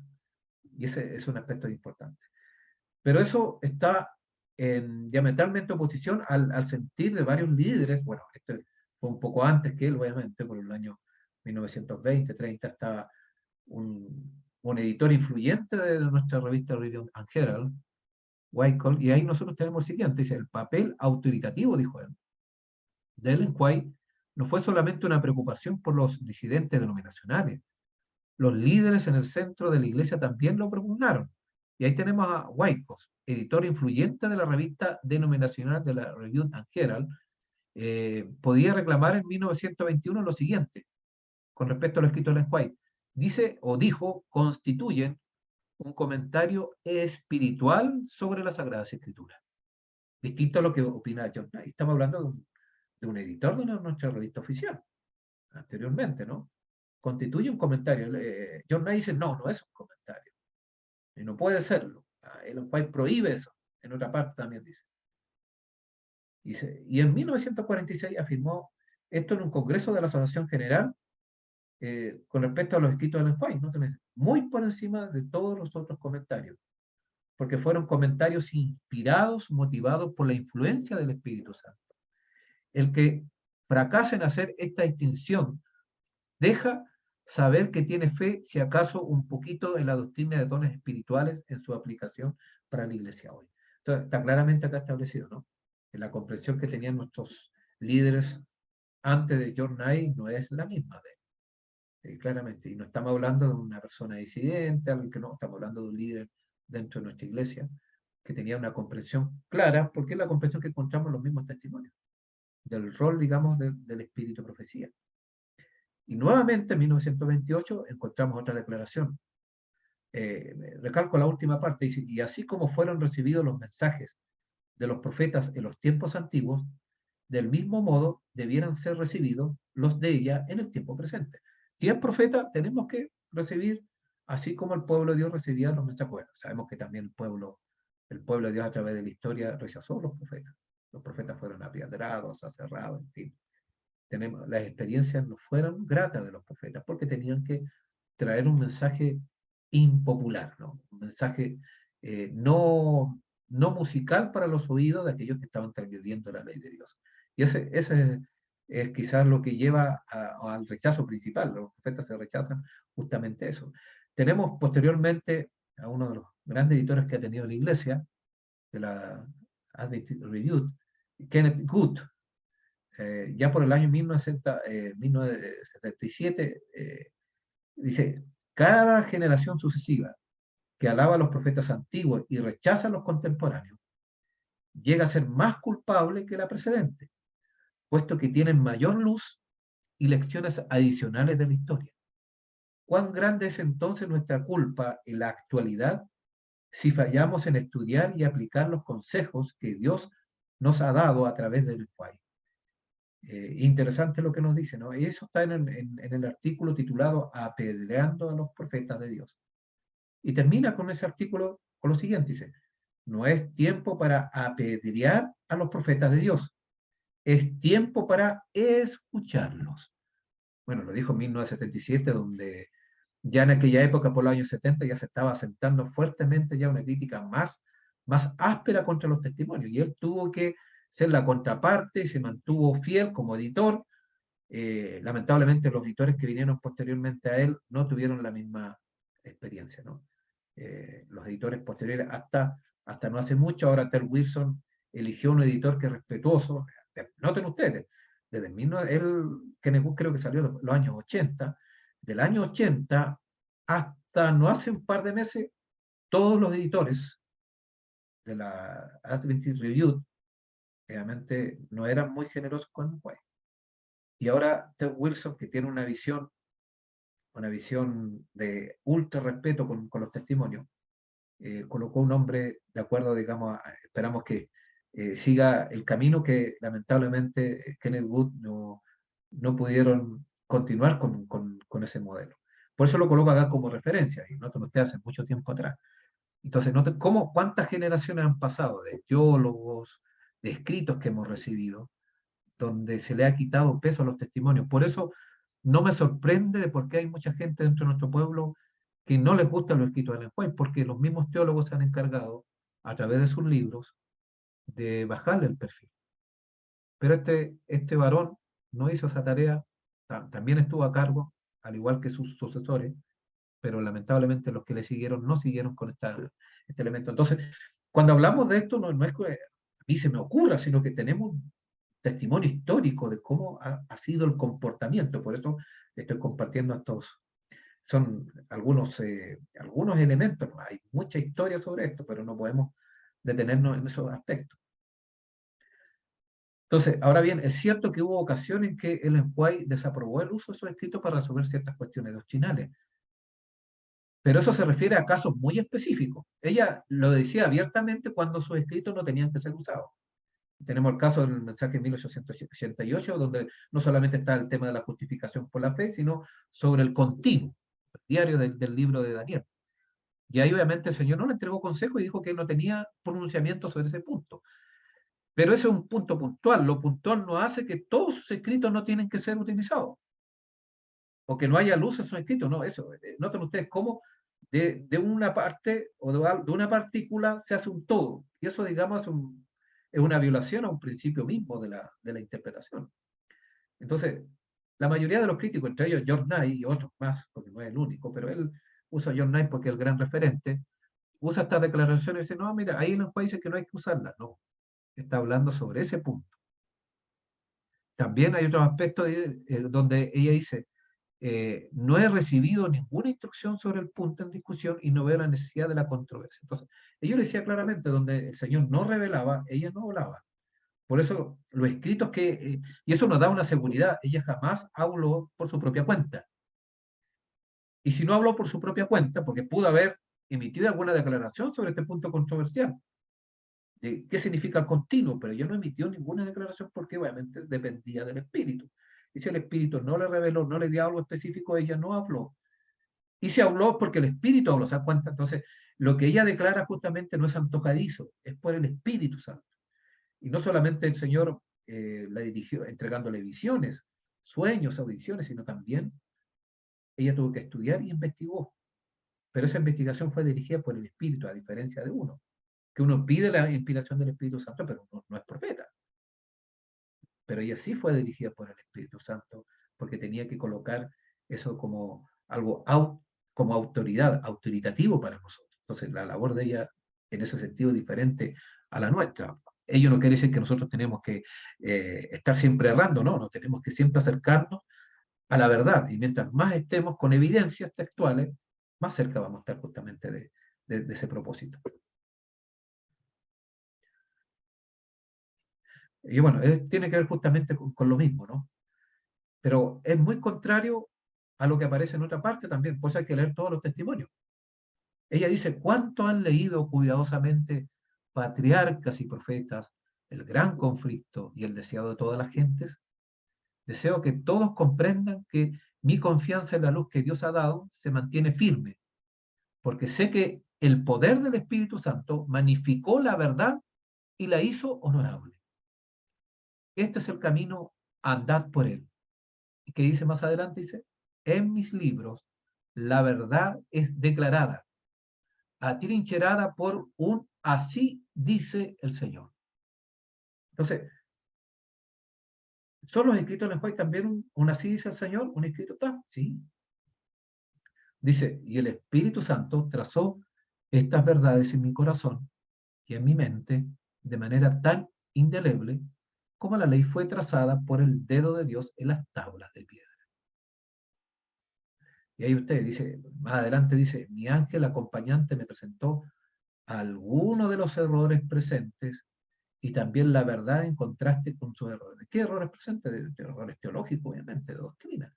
Y ese es un aspecto importante. Pero eso está en diametralmente oposición al sentir de varios líderes. Bueno, esto fue un poco antes que él, obviamente, por el año 1920, 30, estaba un editor influyente de nuestra revista Review and Herald, Wyckoff, y ahí nosotros tenemos el siguiente, dice, el papel autoritativo, dijo él, de Ellen White no fue solamente una preocupación por los disidentes denominacionales, los líderes en el centro de la iglesia también lo propugnaron. Y ahí tenemos a Wyckoff, editor influyente de la revista denominacional de la Review and Herald, podía reclamar en 1921 lo siguiente, con respecto a lo escrito en White. Dice o dijo, constituyen un comentario espiritual sobre las Sagradas Escrituras. Distinto a lo que opina John Knight. Estamos hablando de un editor de nuestra revista oficial, anteriormente, ¿no? Constituye un comentario. John Knight dice, no es un comentario. Y no puede serlo. El White prohíbe eso. En otra parte también dice. Y en 1946 afirmó esto en un congreso de la Asociación General con respecto a los escritos de Ellen White, ¿no? Muy por encima de todos los otros comentarios, porque fueron comentarios inspirados, motivados por la influencia del Espíritu Santo. El que fracasa en hacer esta distinción deja saber que tiene fe, si acaso, un poquito en la doctrina de dones espirituales en su aplicación para la iglesia hoy. Entonces, está claramente acá establecido, ¿no? En la comprensión que tenían nuestros líderes antes de John Knight no es la misma claramente. Y no estamos hablando de una persona disidente, alguien que no, estamos hablando de un líder dentro de nuestra iglesia que tenía una comprensión clara, porque es la comprensión que encontramos en los mismos testimonios, del rol, digamos, del espíritu de profecía. Y nuevamente en 1928 encontramos otra declaración. Recalco la última parte, dice, y así como fueron recibidos los mensajes de los profetas en los tiempos antiguos, del mismo modo debieran ser recibidos los de ella en el tiempo presente. Si es profeta, tenemos que recibir, así como el pueblo de Dios recibía los mensajes. Bueno, sabemos que también el pueblo de Dios a través de la historia rechazó los profetas. Los profetas fueron apiedrados, aserrados, en fin. Las experiencias no fueron gratas de los profetas porque tenían que traer un mensaje impopular, ¿no? Un mensaje no musical para los oídos de aquellos que estaban transgrediendo la ley de Dios. Y ese es quizás lo que lleva al rechazo principal. Los profetas se rechazan justamente eso. Tenemos posteriormente a uno de los grandes editores que ha tenido la iglesia, de la Adventist Review, Kenneth Good, ya por el año 1977, dice, cada generación sucesiva que alaba a los profetas antiguos y rechaza a los contemporáneos, llega a ser más culpable que la precedente, puesto que tienen mayor luz y lecciones adicionales de la historia. ¿Cuán grande es entonces nuestra culpa en la actualidad si fallamos en estudiar y aplicar los consejos que Dios nos ha dado a través del lenguaje? Interesante lo que nos dice, ¿no? Y eso está en el artículo titulado Apedreando a los profetas de Dios. Y termina con ese artículo con lo siguiente, dice, no es tiempo para apedrear a los profetas de Dios, es tiempo para escucharlos. Bueno, lo dijo en 1977, donde ya en aquella época, por los años 70, ya se estaba asentando fuertemente ya una crítica más áspera contra los testimonios, y él tuvo que ser la contraparte y se mantuvo fiel como editor. Lamentablemente los editores que vinieron posteriormente a él no tuvieron la misma experiencia, ¿no? Los editores posteriores, hasta no hace mucho, ahora Ted Wilson eligió un editor que es respetuoso. Noten ustedes, desde Kenneth Wood creo que salió en los años 80, del año 80 hasta no hace un par de meses, todos los editores de la Adventist Review realmente no eran muy generosos con White. Y ahora Ted Wilson, que tiene una visión de ultra respeto con los testimonios, colocó un hombre de acuerdo, digamos, esperamos que siga el camino que lamentablemente Kenneth Wood no pudieron continuar con ese modelo. Por eso lo coloco acá como referencia, y noten ustedes hace mucho tiempo atrás. Entonces, noten cuántas generaciones han pasado de teólogos, de escritos que hemos recibido, donde se le ha quitado peso a los testimonios. Por eso no me sorprende de por qué hay mucha gente dentro de nuestro pueblo que no les gusta los escritos de Ellen White, porque los mismos teólogos se han encargado, a través de sus libros, de bajarle el perfil. Pero este varón no hizo esa tarea, también estuvo a cargo, al igual que sus sucesores, pero lamentablemente los que le siguieron no siguieron con este elemento. Entonces, cuando hablamos de esto, no es que a mí se me ocurra, sino que tenemos testimonio histórico de cómo ha sido el comportamiento. Por eso estoy compartiendo son algunos elementos. Hay mucha historia sobre esto, pero no podemos detenernos en esos aspectos. Entonces, ahora bien, es cierto que hubo ocasiones en que Ellen White desaprobó el uso de esos escritos para resolver ciertas cuestiones doctrinales, pero eso se refiere a casos muy específicos. Ella lo decía abiertamente cuando sus escritos no tenían que ser usados. Tenemos el caso del mensaje de 1888, donde no solamente está el tema de la justificación por la fe, sino sobre el continuo, el diario del libro de Daniel. Y ahí obviamente el Señor no le entregó consejo y dijo que no tenía pronunciamiento sobre ese punto. Pero ese es un punto puntual. Lo puntual no hace que todos sus escritos no tienen que ser utilizados, o que no haya luz en sus escritos. No, eso. Noten ustedes cómo de una parte o de una partícula se hace un todo. Y eso, digamos, es una violación a un principio mismo de la interpretación. Entonces, La mayoría de los críticos, entre ellos George Knight y otros más, porque no es el único, pero él usa a George Knight porque es el gran referente, usa estas declaraciones y dice, no, mira, hay unos países que no hay que usarlas. No, está hablando sobre ese punto. También hay otros aspectos donde ella dice, no he recibido ninguna instrucción sobre el punto en discusión y no veo la necesidad de la controversia. Entonces, ella le decía claramente, donde el Señor no revelaba, ella no hablaba. Por eso, los escritos y eso nos da una seguridad, ella jamás habló por su propia cuenta. Y si no habló por su propia cuenta, porque pudo haber emitido alguna declaración sobre este punto controversial, de qué significa el continuo, pero ella no emitió ninguna declaración porque obviamente dependía del Espíritu. Y si el Espíritu no le reveló, no le dio algo específico, ella no habló. Y se habló porque el Espíritu habló, ¿se da cuenta? Entonces, lo que ella declara justamente no es antojadizo, es por el Espíritu Santo. Y no solamente el Señor la dirigió entregándole visiones, sueños, audiciones, sino también ella tuvo que estudiar y investigó. Pero esa investigación fue dirigida por el Espíritu, a diferencia de uno, que uno pide la inspiración del Espíritu Santo, pero no es profeta. Pero ella sí fue dirigida por el Espíritu Santo, porque tenía que colocar eso como algo como autoridad, autoritativo para nosotros. Entonces, la labor de ella, en ese sentido, es diferente a la nuestra. Ello no quiere decir que nosotros tenemos que estar siempre errando, no tenemos que siempre acercarnos a la verdad. Y mientras más estemos con evidencias textuales, más cerca vamos a estar justamente de ese propósito. Y bueno, tiene que ver justamente con lo mismo, ¿no? Pero es muy contrario a lo que aparece en otra parte también, por eso hay que leer todos los testimonios. Ella dice, ¿cuánto han leído cuidadosamente patriarcas y profetas el gran conflicto y el deseado de todas las gentes? Deseo que todos comprendan que mi confianza en la luz que Dios ha dado se mantiene firme, porque sé que el poder del Espíritu Santo magnificó la verdad y la hizo honorable. Este es el camino, andad por él. ¿Y qué dice más adelante? Dice, en mis libros la verdad es declarada, atrincherada por un así dice el Señor. Entonces, ¿son los escritos en el juez también un así dice el Señor? ¿Un escrito está? Sí. Dice, y el Espíritu Santo trazó estas verdades en mi corazón y en mi mente de manera tan indeleble como la ley fue trazada por el dedo de Dios en las tablas de piedra. Y ahí usted dice, más adelante dice, mi ángel acompañante me presentó algunos de los errores presentes y también la verdad en contraste con sus errores. ¿Qué errores presentes? De errores teológicos, obviamente, de doctrina.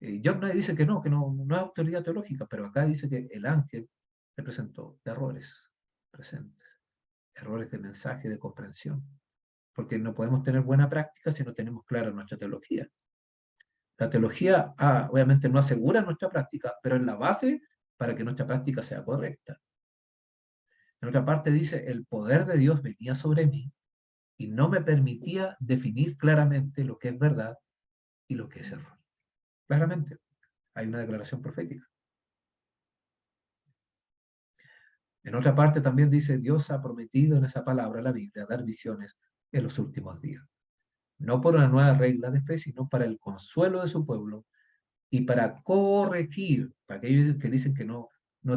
John Knight dice que no es autoridad teológica, pero acá dice que el ángel le presentó errores presentes, errores de mensaje, de comprensión, porque no podemos tener buena práctica si no tenemos clara nuestra teología. La teología, obviamente, no asegura nuestra práctica, pero es la base para que nuestra práctica sea correcta. En otra parte dice, el poder de Dios venía sobre mí y no me permitía definir claramente lo que es verdad y lo que es error. Claramente, hay una declaración profética. En otra parte también dice, Dios ha prometido en esa palabra, la Biblia, dar visiones en los últimos días. No por una nueva regla de fe, sino para el consuelo de su pueblo y para corregir, para aquellos que dicen que no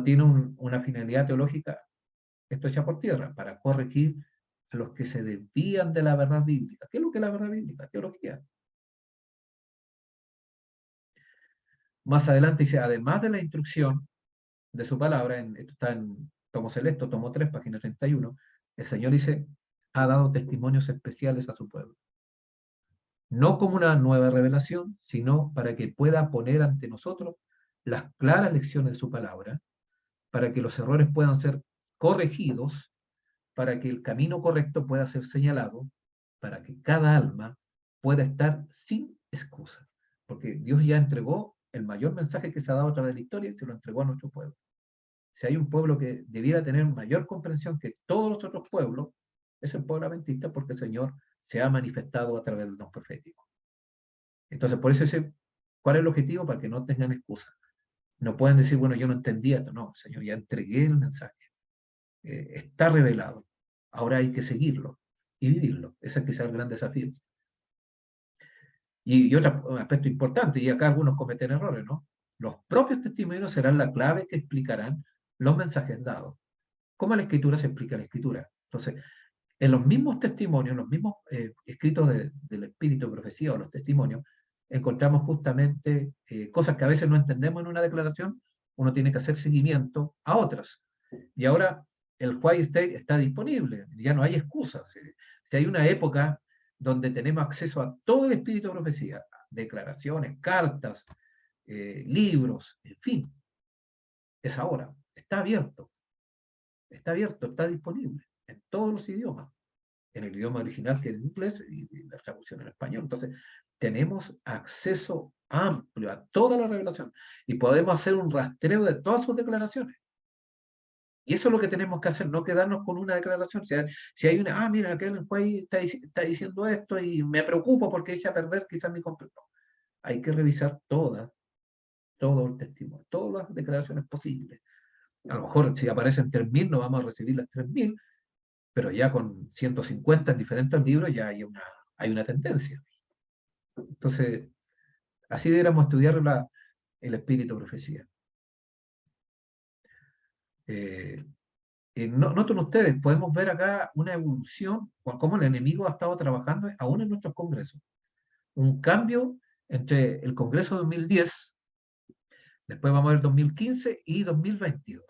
tiene una finalidad teológica, esto echa por tierra, para corregir a los que se desvían de la verdad bíblica. ¿Qué es lo que es la verdad bíblica? Teología. Más adelante dice, además de la instrucción de su palabra, esto está en Tomo Celeste, Tomo 3, página 31, el Señor dice, ha dado testimonios especiales a su pueblo. No como una nueva revelación, sino para que pueda poner ante nosotros las claras lecciones de su palabra, para que los errores puedan ser corregidos, para que el camino correcto pueda ser señalado, para que cada alma pueda estar sin excusa. Porque Dios ya entregó el mayor mensaje que se ha dado a través de la historia y se lo entregó a nuestro pueblo. Si hay un pueblo que debiera tener mayor comprensión que todos los otros pueblos, es el pueblo adventista, porque el Señor se ha manifestado a través del don profético. Entonces, por eso ¿cuál es el objetivo? Para que no tengan excusa. No pueden decir, bueno, yo no entendía esto. No, Señor, ya entregué el mensaje. Está revelado. Ahora hay que seguirlo y vivirlo. Ese es quizá el gran desafío. Y otro aspecto importante, y acá algunos cometen errores, ¿no? Los propios testimonios serán la clave que explicarán los mensajes dados. ¿Cómo la escritura se explica la escritura? Entonces, en los mismos testimonios, en los mismos escritos del Espíritu de Profecía o los testimonios, encontramos justamente cosas que a veces no entendemos en una declaración, uno tiene que hacer seguimiento a otras. Y ahora el White State está disponible, ya no hay excusas. Si hay una época donde tenemos acceso a todo el Espíritu de Profecía, declaraciones, cartas, libros, en fin, es ahora, está abierto, está disponible en todos los idiomas, en el idioma original que es el inglés y la traducción en español. Entonces, tenemos acceso amplio a toda la revelación y podemos hacer un rastreo de todas sus declaraciones. Y eso es lo que tenemos que hacer, no quedarnos con una declaración. Si hay una, mira, aquel país está diciendo esto y me preocupo porque echa a perder quizás mi completo. Hay que revisar todo el testimonio, todas las declaraciones posibles. A lo mejor si aparecen 3.000 no vamos a recibir las 3.000, pero ya con 150 en diferentes libros ya hay una tendencia. Entonces, así deberíamos estudiar el espíritu de profecía. Noten ustedes, podemos ver acá una evolución, cómo el enemigo ha estado trabajando aún en nuestros congresos. Un cambio entre el Congreso de 2010, después vamos a ver 2015 y 2022.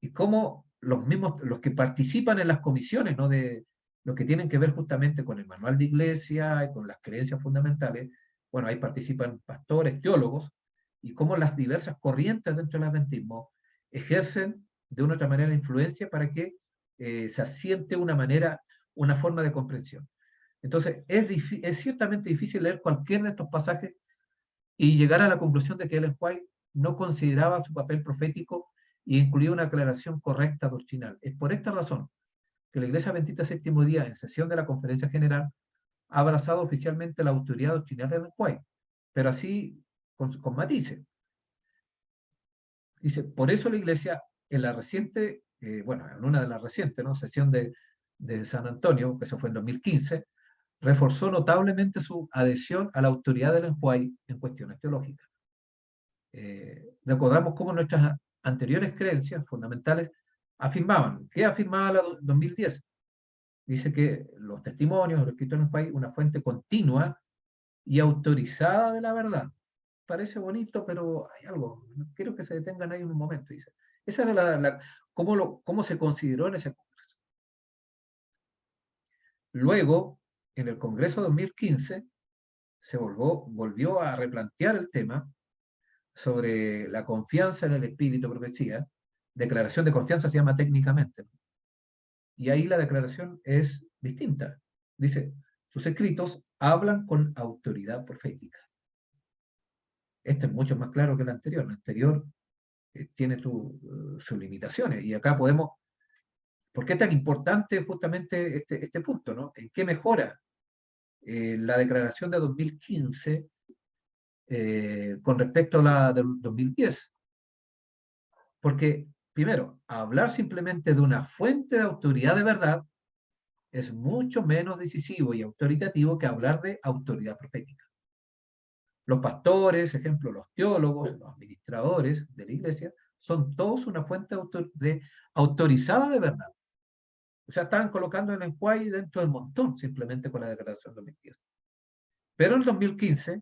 Y cómo los que participan en las comisiones, ¿no? De lo que tienen que ver justamente con el manual de iglesia y con las creencias fundamentales, bueno, ahí participan pastores, teólogos, y cómo las diversas corrientes dentro del adventismo ejercen de una u otra manera influencia para que se asiente una forma de comprensión. Entonces, es ciertamente difícil leer cualquier de estos pasajes y llegar a la conclusión de que Ellen White no consideraba su papel profético y incluía una aclaración correcta doctrinal. Es por esta razón que la Iglesia Adventista Séptimo Día, en sesión de la Conferencia General, ha abrazado oficialmente la autoridad doctrinal de Ellen White, pero así con matices. Dice, por eso la Iglesia, en la reciente, en una de las recientes, ¿no? Sesión de San Antonio, que eso fue en 2015, reforzó notablemente su adhesión a la autoridad de Ellen White en cuestiones teológicas. Recordamos cómo nuestras anteriores creencias fundamentales afirmaban. ¿Qué afirmaba la 2010? Dice que los testimonios, los escritos en el país, una fuente continua y autorizada de la verdad. Parece bonito, pero hay algo. Quiero que se detengan ahí un momento, dice. Esa era cómo se consideró en ese congreso. Luego, en el congreso de 2015, se volvió a replantear el tema sobre la confianza en el espíritu profecía. Declaración de confianza se llama técnicamente. Y ahí la declaración es distinta. Dice, sus escritos hablan con autoridad profética. Este es mucho más claro que el anterior. El anterior tiene sus limitaciones. Y acá podemos... ¿Por qué es tan importante justamente este punto, ¿no? ¿En qué mejora la declaración de 2015 con respecto a la del 2010? Porque, primero, hablar simplemente de una fuente de autoridad de verdad es mucho menos decisivo y autoritativo que hablar de autoridad profética. Los pastores, ejemplo, los teólogos, los administradores de la iglesia, son todos una fuente autorizada de verdad. O sea, estaban colocando el enjuague dentro del montón, simplemente con la declaración de 2010. Pero en el 2015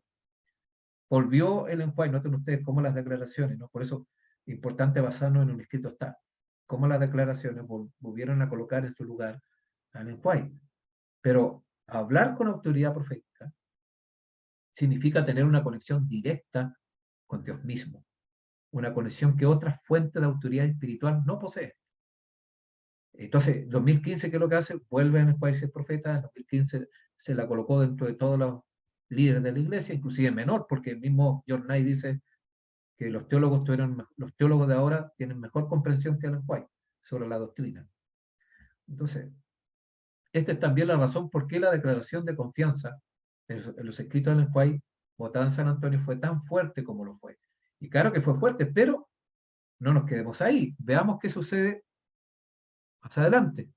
volvió el enjuague, noten ustedes cómo las declaraciones, ¿no? Por eso es importante basarnos en un escrito está, cómo las declaraciones volvieron a colocar en su lugar al enjuague. Pero hablar con autoridad profética significa tener una conexión directa con Dios mismo, una conexión que otras fuentes de autoridad espiritual no poseen. Entonces, 2015, ¿qué es lo que hace? Vuelve en el país el profeta, en 2015 se la colocó dentro de todos los líderes de la iglesia, inclusive menor, porque el mismo John Knight dice que los teólogos de ahora tienen mejor comprensión que Ellen White sobre la doctrina. Entonces, esta es también la razón por qué la declaración de confianza en los escritos de Ellen White votada en San Antonio fue tan fuerte como lo fue. Y claro que fue fuerte, pero no nos quedemos ahí. Veamos qué sucede más adelante.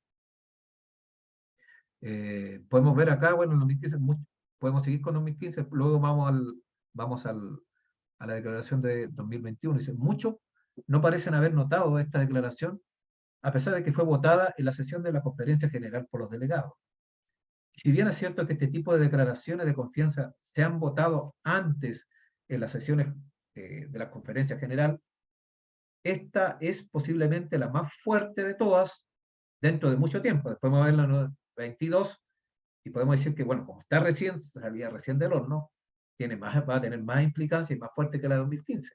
Podemos ver acá, bueno, lo que dicen mucho. podemos seguir con 2015, luego vamos a la declaración de 2021. Dice, muchos no parecen haber notado esta declaración, a pesar de que fue votada en la sesión de la Conferencia General por los delegados. Si bien es cierto que este tipo de declaraciones de confianza se han votado antes en las sesiones de la Conferencia General, esta es posiblemente la más fuerte de todas dentro de mucho tiempo. Después vamos a ver la 22 y podemos decir que, bueno, como está recién, salía recién del horno, va a tener más implicancia y más fuerte que la de 2015,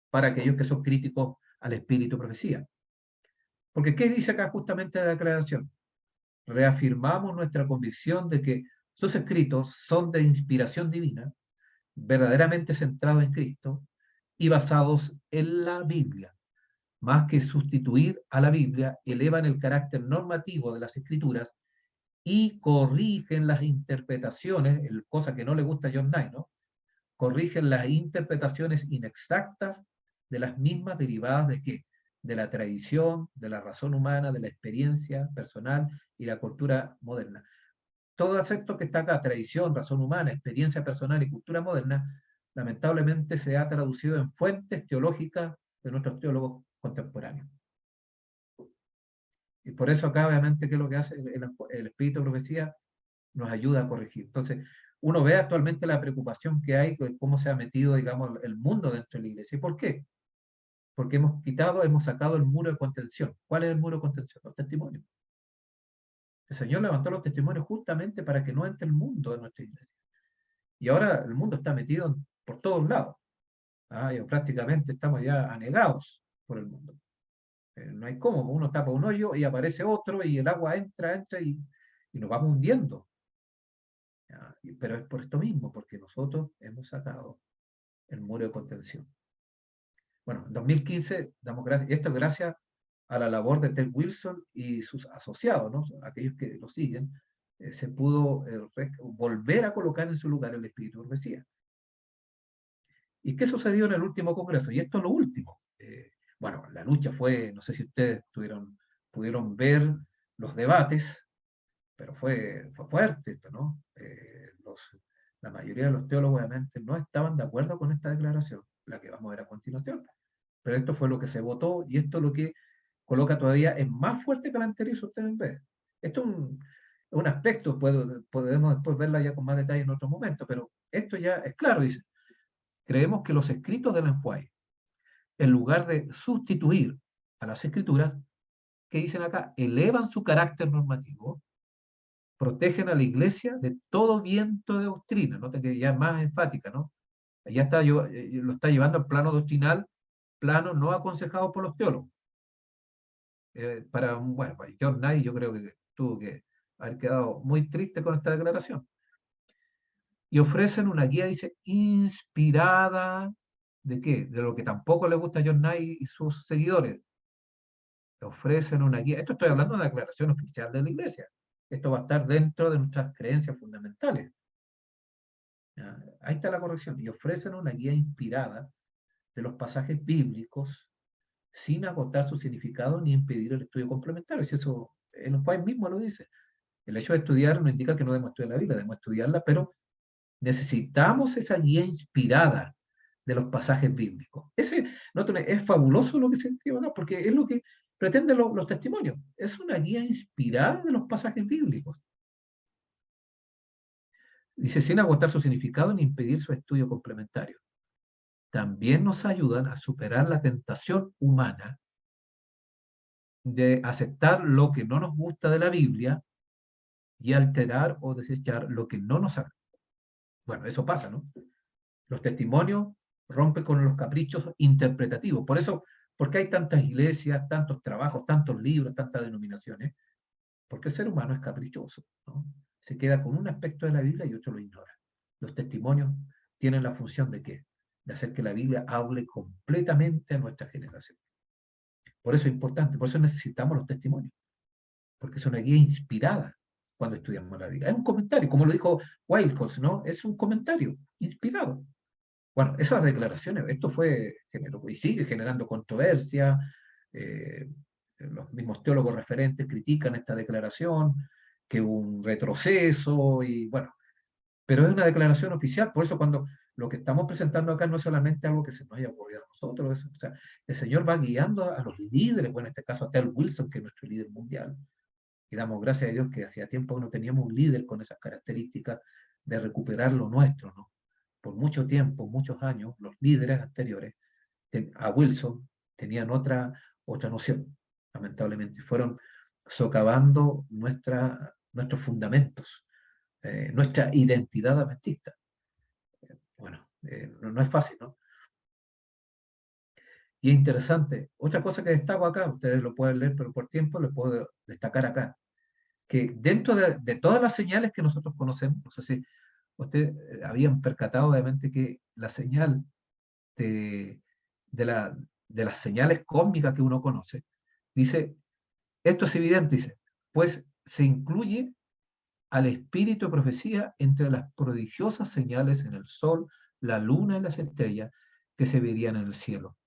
para aquellos que son críticos al espíritu profecía. Porque, ¿qué dice acá justamente la declaración? Reafirmamos nuestra convicción de que sus escritos son de inspiración divina, verdaderamente centrados en Cristo y basados en la Biblia. Más que sustituir a la Biblia, elevan el carácter normativo de las escrituras y corrigen las interpretaciones, cosa que no le gusta a John Knight, ¿no? Corrigen las interpretaciones inexactas de las mismas derivadas de qué? De la tradición, de la razón humana, de la experiencia personal y la cultura moderna. Todo esto que está acá, tradición, razón humana, experiencia personal y cultura moderna, lamentablemente se ha traducido en fuentes teológicas de nuestros teólogos contemporáneos. Y por eso acá, obviamente, ¿qué es lo que hace el espíritu de profecía? Nos ayuda a corregir. Entonces, uno ve actualmente la preocupación que hay de cómo se ha metido, digamos, el mundo dentro de la iglesia. ¿Y por qué? Porque hemos sacado el muro de contención. ¿Cuál es el muro de contención? Los testimonios. El Señor levantó los testimonios justamente para que no entre el mundo de nuestra iglesia. Y ahora el mundo está metido por todos lados. Y prácticamente estamos ya anegados por el mundo. No hay cómo, uno tapa un hoyo y aparece otro y el agua entra y nos vamos hundiendo. Pero es por esto mismo, porque nosotros hemos sacado el muro de contención. Bueno, en 2015 damos gracias, esto es gracias a la labor de Ted Wilson y sus asociados, ¿no? Aquellos que lo siguen, se pudo volver a colocar en su lugar el espíritu de profecía. ¿Y qué sucedió en el último congreso? Y esto es lo último. Bueno, la lucha fue, no sé si ustedes pudieron ver los debates, pero fue fuerte esto, ¿no? La mayoría de los teólogos obviamente no estaban de acuerdo con esta declaración, la que vamos a ver a continuación. Pero esto fue lo que se votó y esto es lo que coloca todavía es más fuerte que la anterior, si ustedes ven. Esto es un aspecto, podemos después verla ya con más detalle en otro momento, pero esto ya es claro, dice. Creemos que los escritos de Ellen White, en lugar de sustituir a las escrituras, que dicen acá, elevan su carácter normativo, protegen a la iglesia de todo viento de doctrina, noten que ya es más enfática, ¿no? Ya está, lo está llevando al plano doctrinal, plano no aconsejado por los teólogos. Para John Knight yo creo que tuvo que haber quedado muy triste con esta declaración. Y ofrecen una guía, dice, inspirada ¿de qué? De lo que tampoco le gusta a John Knight y sus seguidores. Ofrecen una guía. Esto estoy hablando de una declaración oficial de la iglesia. Esto va a estar dentro de nuestras creencias fundamentales. Ahí está la corrección. Y ofrecen una guía inspirada de los pasajes bíblicos sin agotar su significado ni impedir el estudio complementario. Si eso, el Juan mismo lo dice. El hecho de estudiar no indica que no debemos estudiar la Biblia, debemos estudiarla, pero necesitamos esa guía inspirada de los pasajes bíblicos. Es fabuloso lo que se escribe, ¿no? Porque es lo que pretenden los testimonios. Es una guía inspirada de los pasajes bíblicos. Dice, sin agotar su significado ni impedir su estudio complementario. También nos ayudan a superar la tentación humana de aceptar lo que no nos gusta de la Biblia y alterar o desechar lo que no nos agrada. Bueno, eso pasa, ¿no? Los testimonios rompen con los caprichos interpretativos. Por eso, ¿por qué hay tantas iglesias, tantos trabajos, tantos libros, tantas denominaciones? Porque el ser humano es caprichoso, ¿no? Se queda con un aspecto de la Biblia y otro lo ignora. Los testimonios tienen la función de ¿qué? De hacer que la Biblia hable completamente a nuestra generación. Por eso es importante, por eso necesitamos los testimonios, porque es una guía inspirada cuando estudiamos la Biblia. Es un comentario, como lo dijo Wildhouse, ¿no? Es un comentario inspirado. Bueno, esas declaraciones, esto generó y sigue generando controversia. Los mismos teólogos referentes critican esta declaración, que un retroceso, y bueno, Pero es una declaración oficial, por eso cuando lo que estamos presentando acá no es solamente algo que se nos haya ocurrido a nosotros, o sea, el Señor va guiando a los líderes, bueno, en este caso a Tel Wilson, que es nuestro líder mundial, y damos gracias a Dios que hacía tiempo que no teníamos un líder con esas características de recuperar lo nuestro, ¿no? Por mucho tiempo, muchos años, los líderes anteriores a Wilson tenían otra noción, lamentablemente. Fueron socavando nuestros fundamentos, nuestra identidad adventista. Bueno, no es fácil, ¿no? Y es interesante. Otra cosa que destaco acá, ustedes lo pueden leer, pero por tiempo les puedo destacar acá, que dentro de todas las señales que nosotros conocemos, no sé si ustedes habían percatado obviamente que la señal de, de, la, de las señales cósmicas que uno conoce, dice, esto es evidente, dice, pues se incluye al espíritu de profecía entre las prodigiosas señales en el sol, la luna y las estrellas que se verían en el cielo,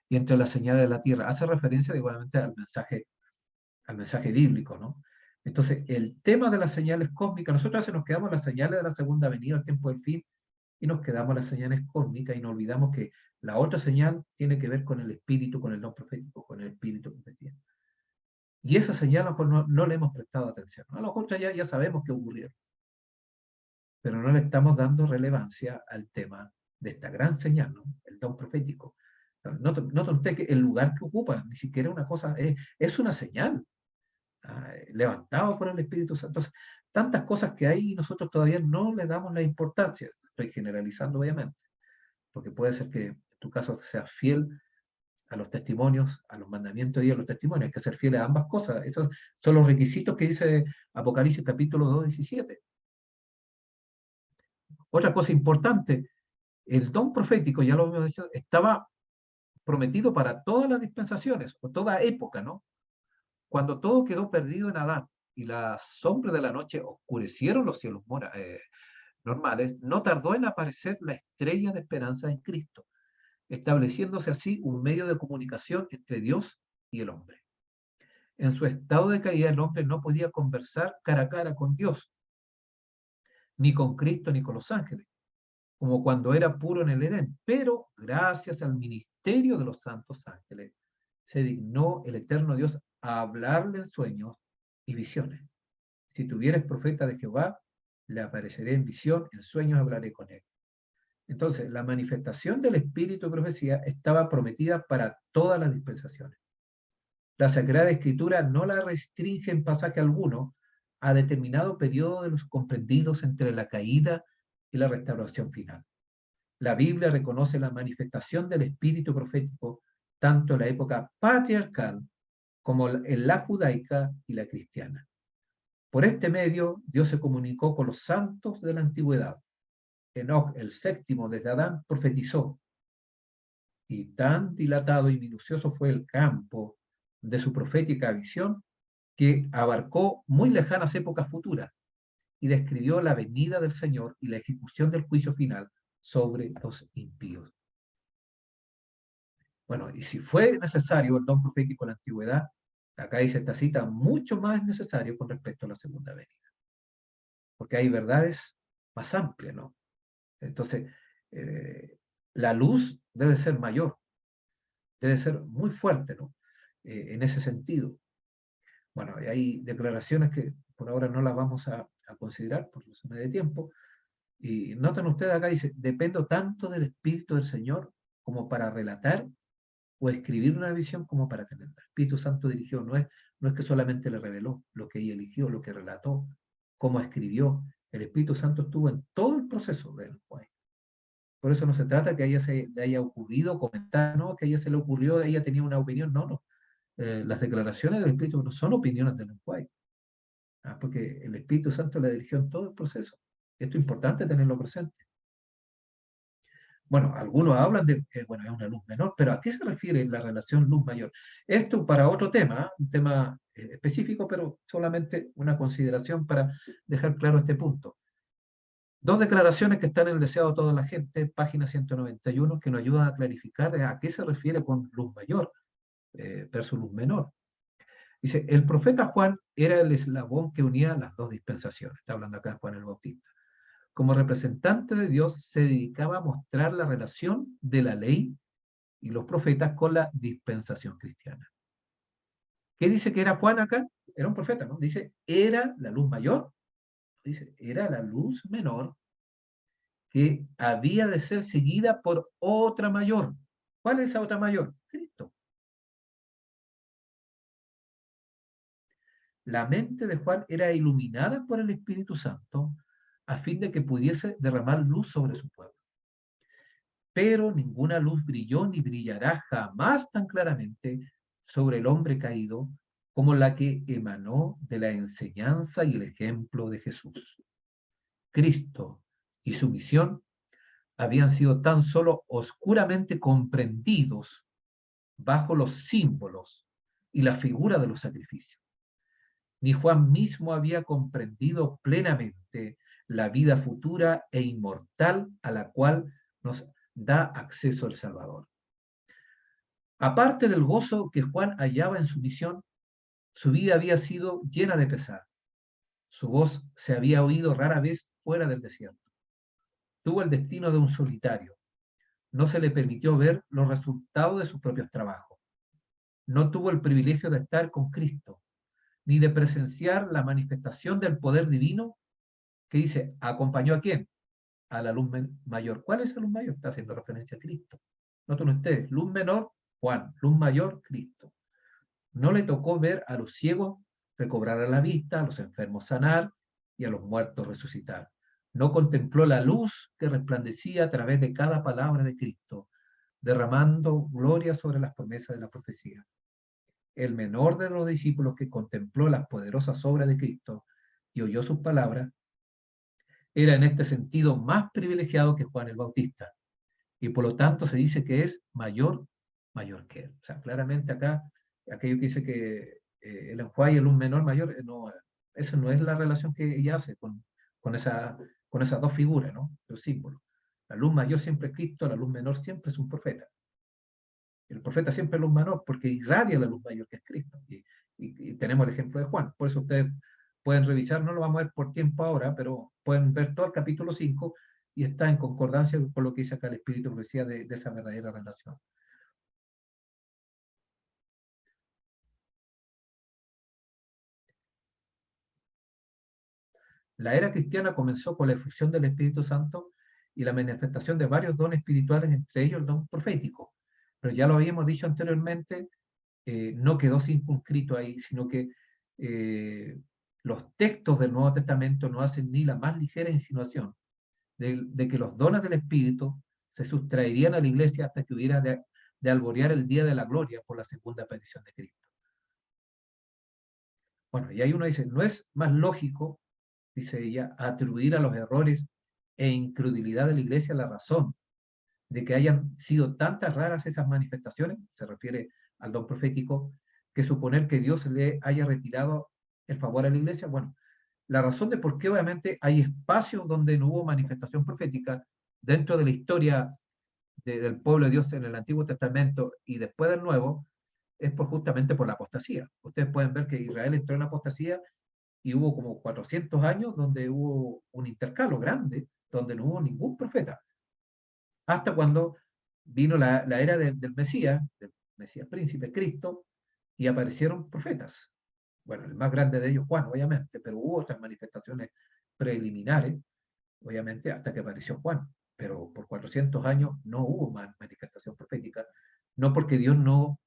y entre las señales de la tierra. Hace referencia igualmente al mensaje bíblico, ¿no? Entonces, el tema de las señales cósmicas, nosotros a veces nos quedamos en las señales de la segunda venida, el tiempo del fin, y nos quedamos en las señales cósmicas y nos olvidamos que la otra señal tiene que ver con el espíritu, con el don profético, con el espíritu de profecía. Y esa señal a lo mejor no le hemos prestado atención. A lo mejor ya sabemos qué ocurrió, pero no le estamos dando relevancia al tema de esta gran señal, ¿no? El don profético. Nota usted que el lugar que ocupa ni siquiera una cosa, es una señal, levantado por el Espíritu Santo. Entonces, tantas cosas que hay y nosotros todavía no le damos la importancia. Estoy generalizando, obviamente, porque puede ser que en tu caso seas fiel a los testimonios, a los mandamientos y a los testimonios. Hay que ser fiel a ambas cosas. Esos son los requisitos que dice Apocalipsis capítulo 2, 17. Otra cosa importante, el don profético, ya lo hemos dicho, estaba prometido para todas las dispensaciones o toda época, ¿no? Cuando todo quedó perdido en Adán y las sombras de la noche oscurecieron los cielos normales, no tardó en aparecer la estrella de esperanza en Cristo, estableciéndose así un medio de comunicación entre Dios y el hombre. En su estado de caída, el hombre no podía conversar cara a cara con Dios, ni con Cristo, ni con los ángeles, como cuando era puro en el Edén. Pero gracias al ministerio de los santos ángeles, se dignó el eterno Dios a hablarle en sueños y visiones. Si tuvieres profeta de Jehová, le apareceré en visión, en sueños hablaré con él. Entonces, la manifestación del espíritu de profecía estaba prometida para todas las dispensaciones. La Sagrada Escritura no la restringe en pasaje alguno a determinado periodo de los comprendidos entre la caída y la restauración final. La Biblia reconoce la manifestación del espíritu profético tanto en la época patriarcal como en la judaica y la cristiana. Por este medio, Dios se comunicó con los santos de la antigüedad. Enoc, el séptimo desde Adán, profetizó, y tan dilatado y minucioso fue el campo de su profética visión que abarcó muy lejanas épocas futuras y describió la venida del Señor y la ejecución del juicio final sobre los impíos. Bueno, y si fue necesario el don profético en la antigüedad, acá dice esta cita, mucho más necesario con respecto a la segunda venida, porque hay verdades más amplias, ¿no? Entonces, la luz debe ser mayor, debe ser muy fuerte, ¿no? En ese sentido. Bueno, hay declaraciones que por ahora no las vamos a considerar por razones de tiempo. Y noten ustedes acá, dice, dependo tanto del Espíritu del Señor como para relatar o escribir una visión como para tenerla. El Espíritu Santo dirigió, no es que solamente le reveló lo que ella eligió, lo que relató, cómo escribió. El Espíritu Santo estuvo en todo el proceso del lenguaje. Por eso no se trata que a ella se le haya ocurrido comentar, no, que a ella se le ocurrió, ella tenía una opinión, no. Las declaraciones del Espíritu no son opiniones del lenguaje, porque el Espíritu Santo la dirigió en todo el proceso. Esto es importante tenerlo presente. Bueno, algunos hablan de que, bueno, es una luz menor, pero ¿a qué se refiere la relación luz mayor? Esto para otro tema, un tema específico, pero solamente una consideración para dejar claro este punto. Dos declaraciones que están en el deseado de toda la gente, página 191, que nos ayudan a clarificar a qué se refiere con luz mayor versus luz menor. Dice, el profeta Juan era el eslabón que unía las dos dispensaciones. Está hablando acá Juan el Bautista. como representante de Dios, se dedicaba a mostrar la relación de la ley y los profetas con la dispensación cristiana. ¿Qué dice que era Juan acá? Era un profeta, ¿no? Dice, era la luz mayor, dice, era la luz menor que había de ser seguida por otra mayor. ¿Cuál es esa otra mayor? Cristo. La mente de Juan era iluminada por el Espíritu Santo a fin de que pudiese derramar luz sobre su pueblo. Pero ninguna luz brilló ni brillará jamás tan claramente sobre el hombre caído como la que emanó de la enseñanza y el ejemplo de Jesús. Cristo y su misión habían sido tan solo oscuramente comprendidos bajo los símbolos y la figura de los sacrificios. Ni Juan mismo había comprendido plenamente la vida futura e inmortal a la cual nos da acceso el Salvador. Aparte del gozo que Juan hallaba en su misión, su vida había sido llena de pesar. Su voz se había oído rara vez fuera del desierto. Tuvo el destino de un solitario. No se le permitió ver los resultados de sus propios trabajos. No tuvo el privilegio de estar con Cristo, ni de presenciar la manifestación del poder divino que dice, ¿acompañó a quién? A la luz mayor. ¿Cuál es la luz mayor? Está haciendo referencia a Cristo. Noten ustedes, luz menor, Juan, luz mayor, Cristo. No le tocó ver a los ciegos recobrar la vista, a los enfermos sanar y a los muertos resucitar. No contempló la luz que resplandecía a través de cada palabra de Cristo, derramando gloria sobre las promesas de la profecía. El menor de los discípulos que contempló las poderosas obras de Cristo y oyó sus palabras, era en este sentido más privilegiado que Juan el Bautista, y por lo tanto se dice que es mayor que él. O sea, claramente acá, aquello que dice que el enjuague es un menor mayor, no, esa no es la relación que ella hace con, esa, con esas dos figuras, ¿no? Los símbolos. La luz mayor siempre es Cristo, la luz menor siempre es un profeta. El profeta siempre es luz menor porque irradia la luz mayor que es Cristo. Y tenemos el ejemplo de Juan. Por eso ustedes pueden revisar, no lo vamos a ver por tiempo ahora, pero pueden ver todo el capítulo 5 y está en concordancia con lo que dice acá el Espíritu Profecía de esa verdadera relación. La era cristiana comenzó con la efusión del Espíritu Santo y la manifestación de varios dones espirituales, entre ellos el don profético. Pero ya lo habíamos dicho anteriormente, no quedó circunscrito ahí, sino que los textos del Nuevo Testamento no hacen ni la más ligera insinuación de que los dones del Espíritu se sustraerían a la iglesia hasta que hubiera de alborear el día de la gloria por la segunda aparición de Cristo. Bueno, y ahí uno dice, ¿no es más lógico, dice ella, atribuir a los errores e incredulidad de la iglesia la razón de que hayan sido tantas raras esas manifestaciones? Se refiere al don profético, que suponer que Dios le haya retirado el favor a la iglesia. Bueno, la razón de por qué obviamente hay espacios donde no hubo manifestación profética dentro de la historia del pueblo de Dios en el Antiguo Testamento y después del Nuevo, es justamente por la apostasía. Ustedes pueden ver que Israel entró en la apostasía y hubo como 400 años donde hubo un intercalo grande, donde no hubo ningún profeta. Hasta cuando vino la era del Mesías príncipe, Cristo, y aparecieron profetas. Bueno, el más grande de ellos, Juan, obviamente, pero hubo otras manifestaciones preliminares, obviamente, hasta que apareció Juan. Pero por 400 años no hubo más manifestación profética, no porque Dios no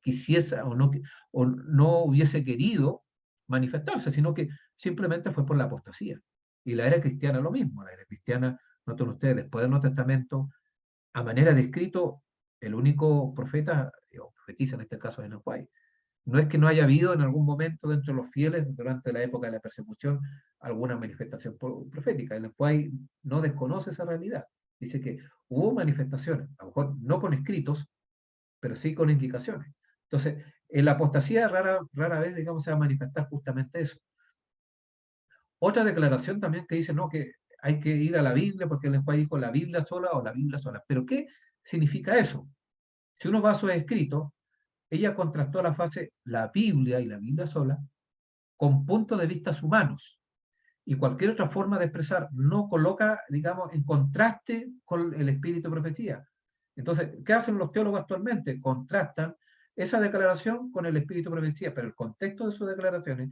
quisiese o no hubiese querido manifestarse, sino que simplemente fue por la apostasía. Y la era cristiana lo mismo, la era cristiana, noten ustedes, después del Nuevo Testamento, a manera de escrito, el único profeta, o profetiza en este caso es Enoch. No es que no haya habido en algún momento dentro de los fieles, durante la época de la persecución, alguna manifestación profética. El Enoch no desconoce esa realidad. Dice que hubo manifestaciones, a lo mejor no con escritos, pero sí con indicaciones. Entonces, en la apostasía rara vez, digamos, se va a manifestar justamente eso. Otra declaración también que dice, no, que hay que ir a la Biblia porque el Enoch dijo la Biblia sola o la Biblia sola. ¿Pero qué significa eso? Si uno va a sus escritos, ella contrastó la frase la Biblia y la Biblia sola con puntos de vista humanos y cualquier otra forma de expresar no coloca, digamos, en contraste con el espíritu de profecía. Entonces, ¿qué hacen los teólogos actualmente? Contrastan esa declaración con el espíritu de profecía, pero el contexto de sus declaraciones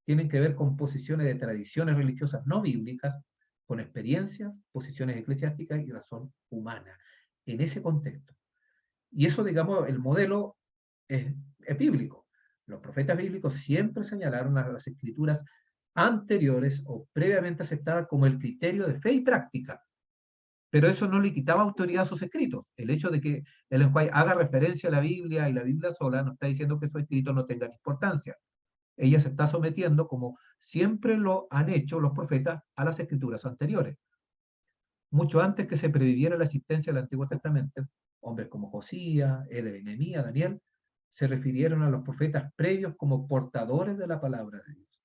tienen que ver con posiciones de tradiciones religiosas no bíblicas, con experiencias, posiciones eclesiásticas y razón humana, en ese contexto. Y eso, digamos, el modelo es bíblico. Los profetas bíblicos siempre señalaron a las escrituras anteriores o previamente aceptadas como el criterio de fe y práctica, pero eso no le quitaba autoridad a sus escritos. El hecho de que Ellen White haga referencia a la Biblia y la Biblia sola no está diciendo que sus escritos no tengan importancia. Ella se está sometiendo, como siempre lo han hecho los profetas, a las escrituras anteriores. Mucho antes que se previviera la existencia del Antiguo Testamento, hombres como Josías, Edel, Nehemías, Daniel, se refirieron a los profetas previos como portadores de la palabra de Dios.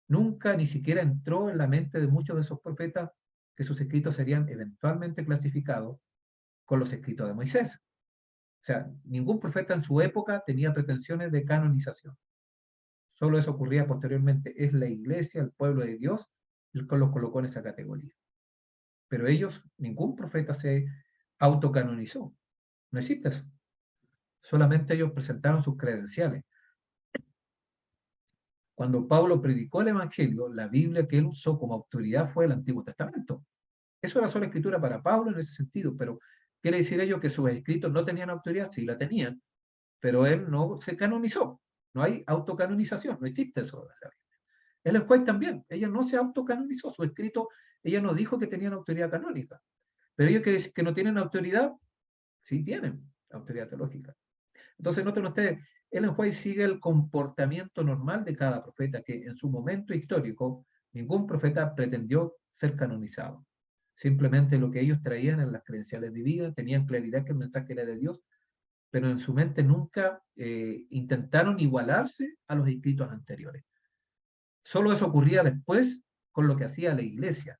Nunca ni siquiera entró en la mente de muchos de esos profetas que sus escritos serían eventualmente clasificados con los escritos de Moisés. O sea, ningún profeta en su época tenía pretensiones de canonización. Solo eso ocurría posteriormente. Es la iglesia, el pueblo de Dios, el que los colocó en esa categoría. Pero ellos, ningún profeta se autocanonizó. No existe eso. Solamente ellos presentaron sus credenciales. Cuando Pablo predicó el Evangelio, la Biblia que él usó como autoridad fue el Antiguo Testamento. Eso era solo escritura para Pablo en ese sentido, pero quiere decir ello que sus escritos no tenían autoridad, sí la tenían, pero él no se canonizó. No hay autocanonización, no existe eso en la Biblia. El juez también, ella no se autocanonizó, su escrito, ella no dijo que tenían autoridad canónica, pero ellos que no tienen autoridad, sí tienen autoridad teológica. Entonces, noten ustedes, Ellen White sigue el comportamiento normal de cada profeta, que en su momento histórico ningún profeta pretendió ser canonizado. Simplemente lo que ellos traían en las credenciales de vida, tenían claridad que el mensaje era de Dios, pero en su mente nunca intentaron igualarse a los escritos anteriores. Solo eso ocurría después con lo que hacía la iglesia.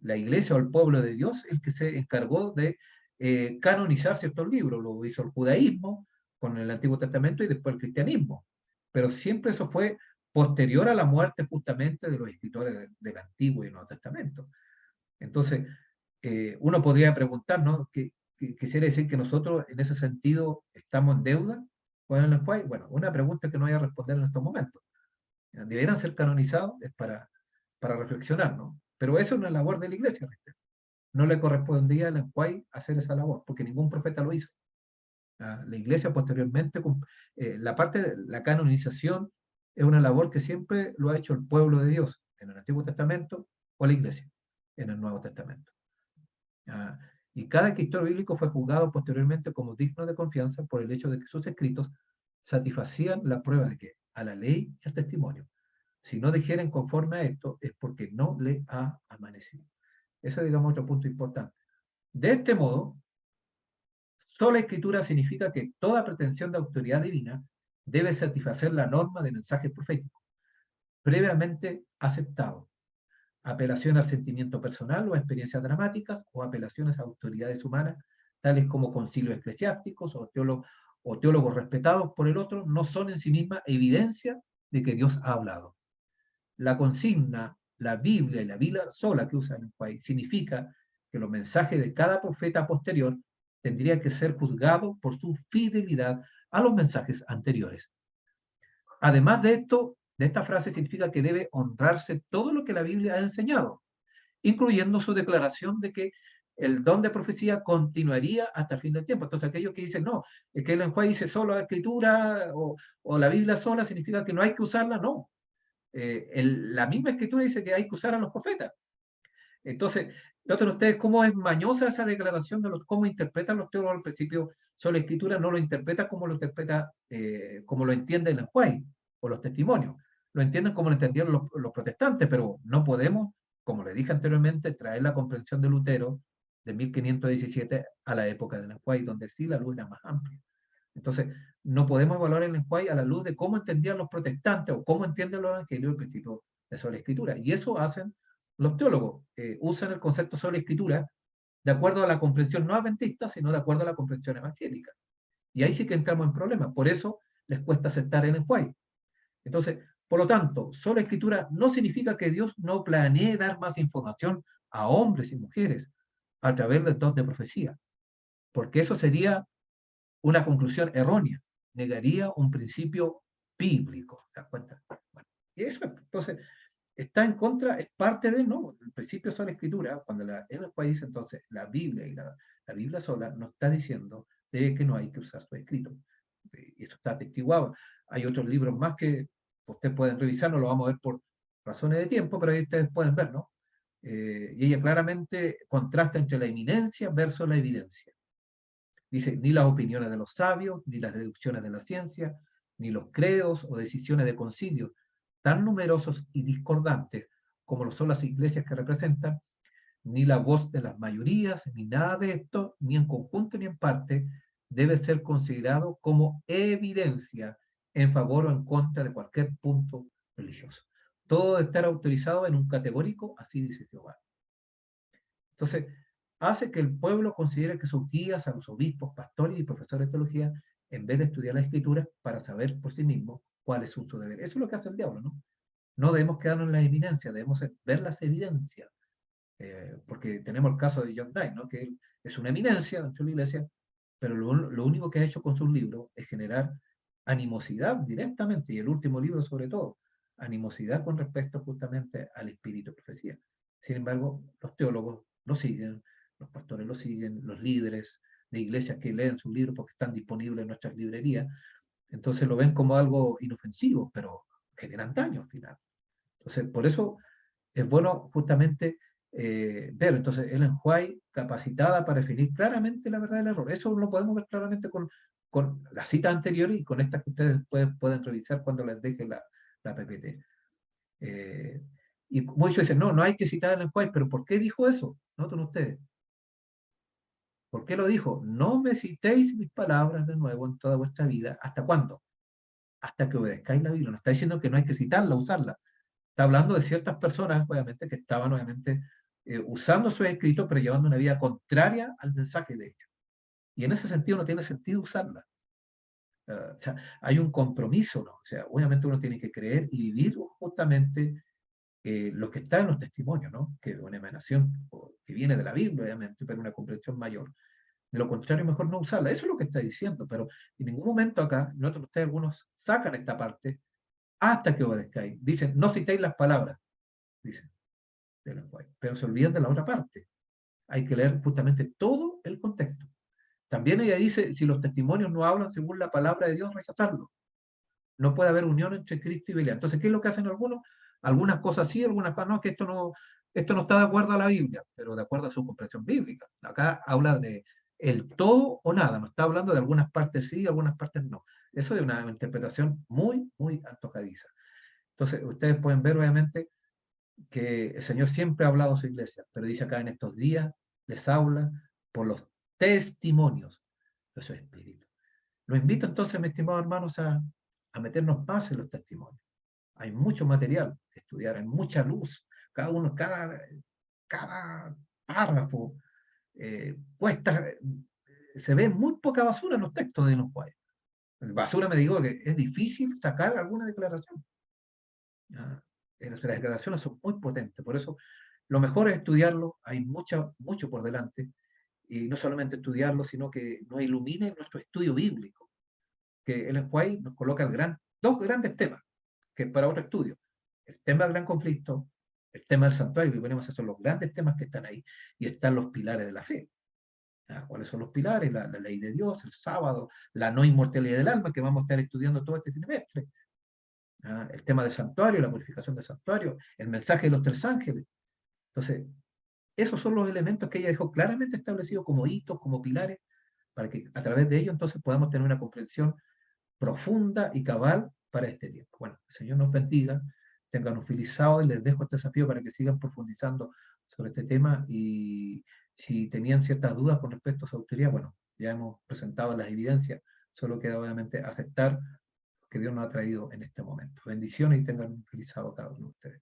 La iglesia o el pueblo de Dios el que se encargó de canonizar ciertos libros. Lo hizo el judaísmo con el Antiguo Testamento y después el cristianismo. Pero siempre eso fue posterior a la muerte justamente de los escritores del Antiguo y Nuevo Testamento. Entonces, uno podría preguntar, ¿no? Quisiera decir que nosotros en ese sentido estamos en deuda con el White. Bueno, una pregunta que no voy a responder en estos momentos. ¿Deberán ser canonizados? Es para reflexionar, ¿no? Pero eso es una labor de la iglesia. No le correspondía a Ellen White hacer esa labor, porque ningún profeta lo hizo. La iglesia posteriormente, la parte de la canonización es una labor que siempre lo ha hecho el pueblo de Dios, en el Antiguo Testamento, o la iglesia, en el Nuevo Testamento. Y cada escritor bíblico fue juzgado posteriormente como digno de confianza por el hecho de que sus escritos satisfacían la prueba de que a la ley y al testimonio. Si no digieren conforme a esto, es porque no le ha amanecido. Ese es, digamos, otro punto importante. De este modo, sola escritura significa que toda pretensión de autoridad divina debe satisfacer la norma de mensaje profético, previamente aceptado. Apelación al sentimiento personal o a experiencias dramáticas, o apelaciones a autoridades humanas, tales como concilios eclesiásticos o teólogos respetados por el otro, no son en sí mismas evidencia de que Dios ha hablado. La consigna, la Biblia y la Biblia sola que usa en el país, significa que los mensajes de cada profeta posterior tendrían que ser juzgados por su fidelidad a los mensajes anteriores. Además de esto, de esta frase significa que debe honrarse todo lo que la Biblia ha enseñado, incluyendo su declaración de que el don de profecía continuaría hasta el fin del tiempo. Entonces, aquellos que dicen, no, es que el lenguaje dice solo la escritura o la Biblia sola significa que no hay que usarla, no. La misma escritura dice que hay que usar a los profetas. Entonces, noten ustedes cómo es mañosa esa declaración de cómo interpretan los teólogos al principio. Solo la escritura no lo interpreta como lo interpreta, como lo entienden el juez o los testimonios. Lo entienden como lo entendieron los protestantes, pero no podemos, como le dije anteriormente, traer la comprensión de Lutero de 1517 a la época del lenguaje, donde sí la luz era más amplia. Entonces, no podemos evaluar el lenguaje a la luz de cómo entendían los protestantes o cómo entienden los evangelios el principio de sola escritura. Y eso hacen los teólogos. Usan el concepto sola escritura de acuerdo a la comprensión no adventista, sino de acuerdo a la comprensión evangélica. Y ahí sí que entramos en problemas. Por eso les cuesta aceptar el lenguaje. Entonces, Por lo tanto, sola escritura no significa que Dios no planee dar más información a hombres y mujeres a través del don de profecía, porque eso sería una conclusión errónea, negaría un principio bíblico. ¿Te das cuenta? Bueno, y eso, entonces, está en contra, es parte de, no, el principio sola escritura, cuando el país dice entonces la Biblia y la Biblia sola nos está diciendo de que no hay que usar su escrito. Y esto está atestiguado. Hay otros libros más que ustedes pueden revisar, no lo vamos a ver por razones de tiempo, pero ahí ustedes pueden ver, ¿no? Y ella claramente contrasta entre la eminencia versus la evidencia. Dice, ni las opiniones de los sabios, ni las deducciones de la ciencia, ni los credos o decisiones de concilios, tan numerosos y discordantes como lo son las iglesias que representan, ni la voz de las mayorías, ni nada de esto, ni en conjunto ni en parte, debe ser considerado como evidencia en favor o en contra de cualquier punto religioso. Todo debe estar autorizado en un categórico, así dice Jehová. Entonces, hace que el pueblo considere que sus guías, a los obispos, pastores y profesores de teología, en vez de estudiar la escritura para saber por sí mismos cuál es su deber. Eso es lo que hace el diablo, ¿no? No debemos quedarnos en la evidencia, debemos ver las evidencias. Porque tenemos el caso de John Knight, ¿no? Que él es una eminencia dentro de la iglesia, pero lo único que ha hecho con sus libros es generar animosidad directamente, y el último libro sobre todo, animosidad con respecto justamente al espíritu de profecía. Sin embargo, los teólogos lo siguen, los pastores lo siguen, los líderes de iglesias que leen sus libros porque están disponibles en nuestras librerías, entonces lo ven como algo inofensivo, pero generan daño al final. Entonces, por eso es bueno justamente ver. Entonces, Ellen White capacitada para definir claramente la verdad del error. Eso lo podemos ver claramente con la cita anterior y con estas que ustedes pueden revisar cuando les deje la PPT. Y muchos dicen, no, no hay que citar a Ellen White, pero ¿por qué dijo eso? Noten ustedes. ¿Por qué lo dijo? No me citéis mis palabras de nuevo en toda vuestra vida. ¿Hasta cuándo? Hasta que obedezcáis la Biblia. No está diciendo que no hay que citarla, usarla. Está hablando de ciertas personas, obviamente, que estaban, obviamente, usando sus escritos, pero llevando una vida contraria al mensaje de ellos. Y en ese sentido no tiene sentido usarla. O sea, hay un compromiso, ¿no? O sea, obviamente uno tiene que creer y vivir justamente lo que está en los testimonios, ¿no? Que es una emanación que viene de la Biblia, obviamente, pero una comprensión mayor. De lo contrario, mejor no usarla. Eso es lo que está diciendo, pero en ningún momento acá, nosotros ustedes algunos sacan esta parte hasta que obedezcáis. Dicen, no citéis las palabras, dicen, de Ellen White, pero se olvidan de la otra parte. Hay que leer justamente todo el contexto. También ella dice, si los testimonios no hablan según la palabra de Dios, rechazarlo. No puede haber unión entre Cristo y Belial. Entonces, ¿qué es lo que hacen algunos? Algunas cosas sí, algunas cosas no, que esto no está de acuerdo a la Biblia, pero de acuerdo a su comprensión bíblica. Acá habla de el todo o nada, no está hablando de algunas partes sí, algunas partes no. Eso es una interpretación muy, muy antojadiza. Entonces, ustedes pueden ver, obviamente, que el Señor siempre ha hablado a su iglesia, pero dice acá en estos días, les habla por los testimonios de su espíritu. Los invito entonces, mis estimados hermanos, a meternos más en los testimonios. Hay mucho material que estudiar, hay mucha luz, cada párrafo puesta, se ve muy poca basura en los textos de los cuales. Basura me digo que es difícil sacar alguna declaración. Las declaraciones son muy potentes, por eso lo mejor es estudiarlo, hay mucho por delante, y no solamente estudiarlo, sino que nos ilumine nuestro estudio bíblico, que Ellen White nos coloca dos grandes temas, que para otro estudio, el tema del gran conflicto, el tema del santuario, que ponemos esos son los grandes temas que están ahí, y están los pilares de la fe. ¿Cuáles son los pilares? La ley de Dios, el sábado, la no inmortalidad del alma, que vamos a estar estudiando todo este trimestre. El tema del santuario, la purificación del santuario, el mensaje de los tres ángeles. Entonces, esos son los elementos que ella dejó claramente establecidos como hitos, como pilares, para que a través de ellos entonces podamos tener una comprensión profunda y cabal para este tiempo. Bueno, el Señor nos bendiga, tengan un feliz sábado y les dejo este desafío para que sigan profundizando sobre este tema, y si tenían ciertas dudas con respecto a su autoría, bueno, ya hemos presentado las evidencias, solo queda obviamente aceptar que Dios nos ha traído en este momento. Bendiciones y tengan un feliz sábado cada uno de ustedes.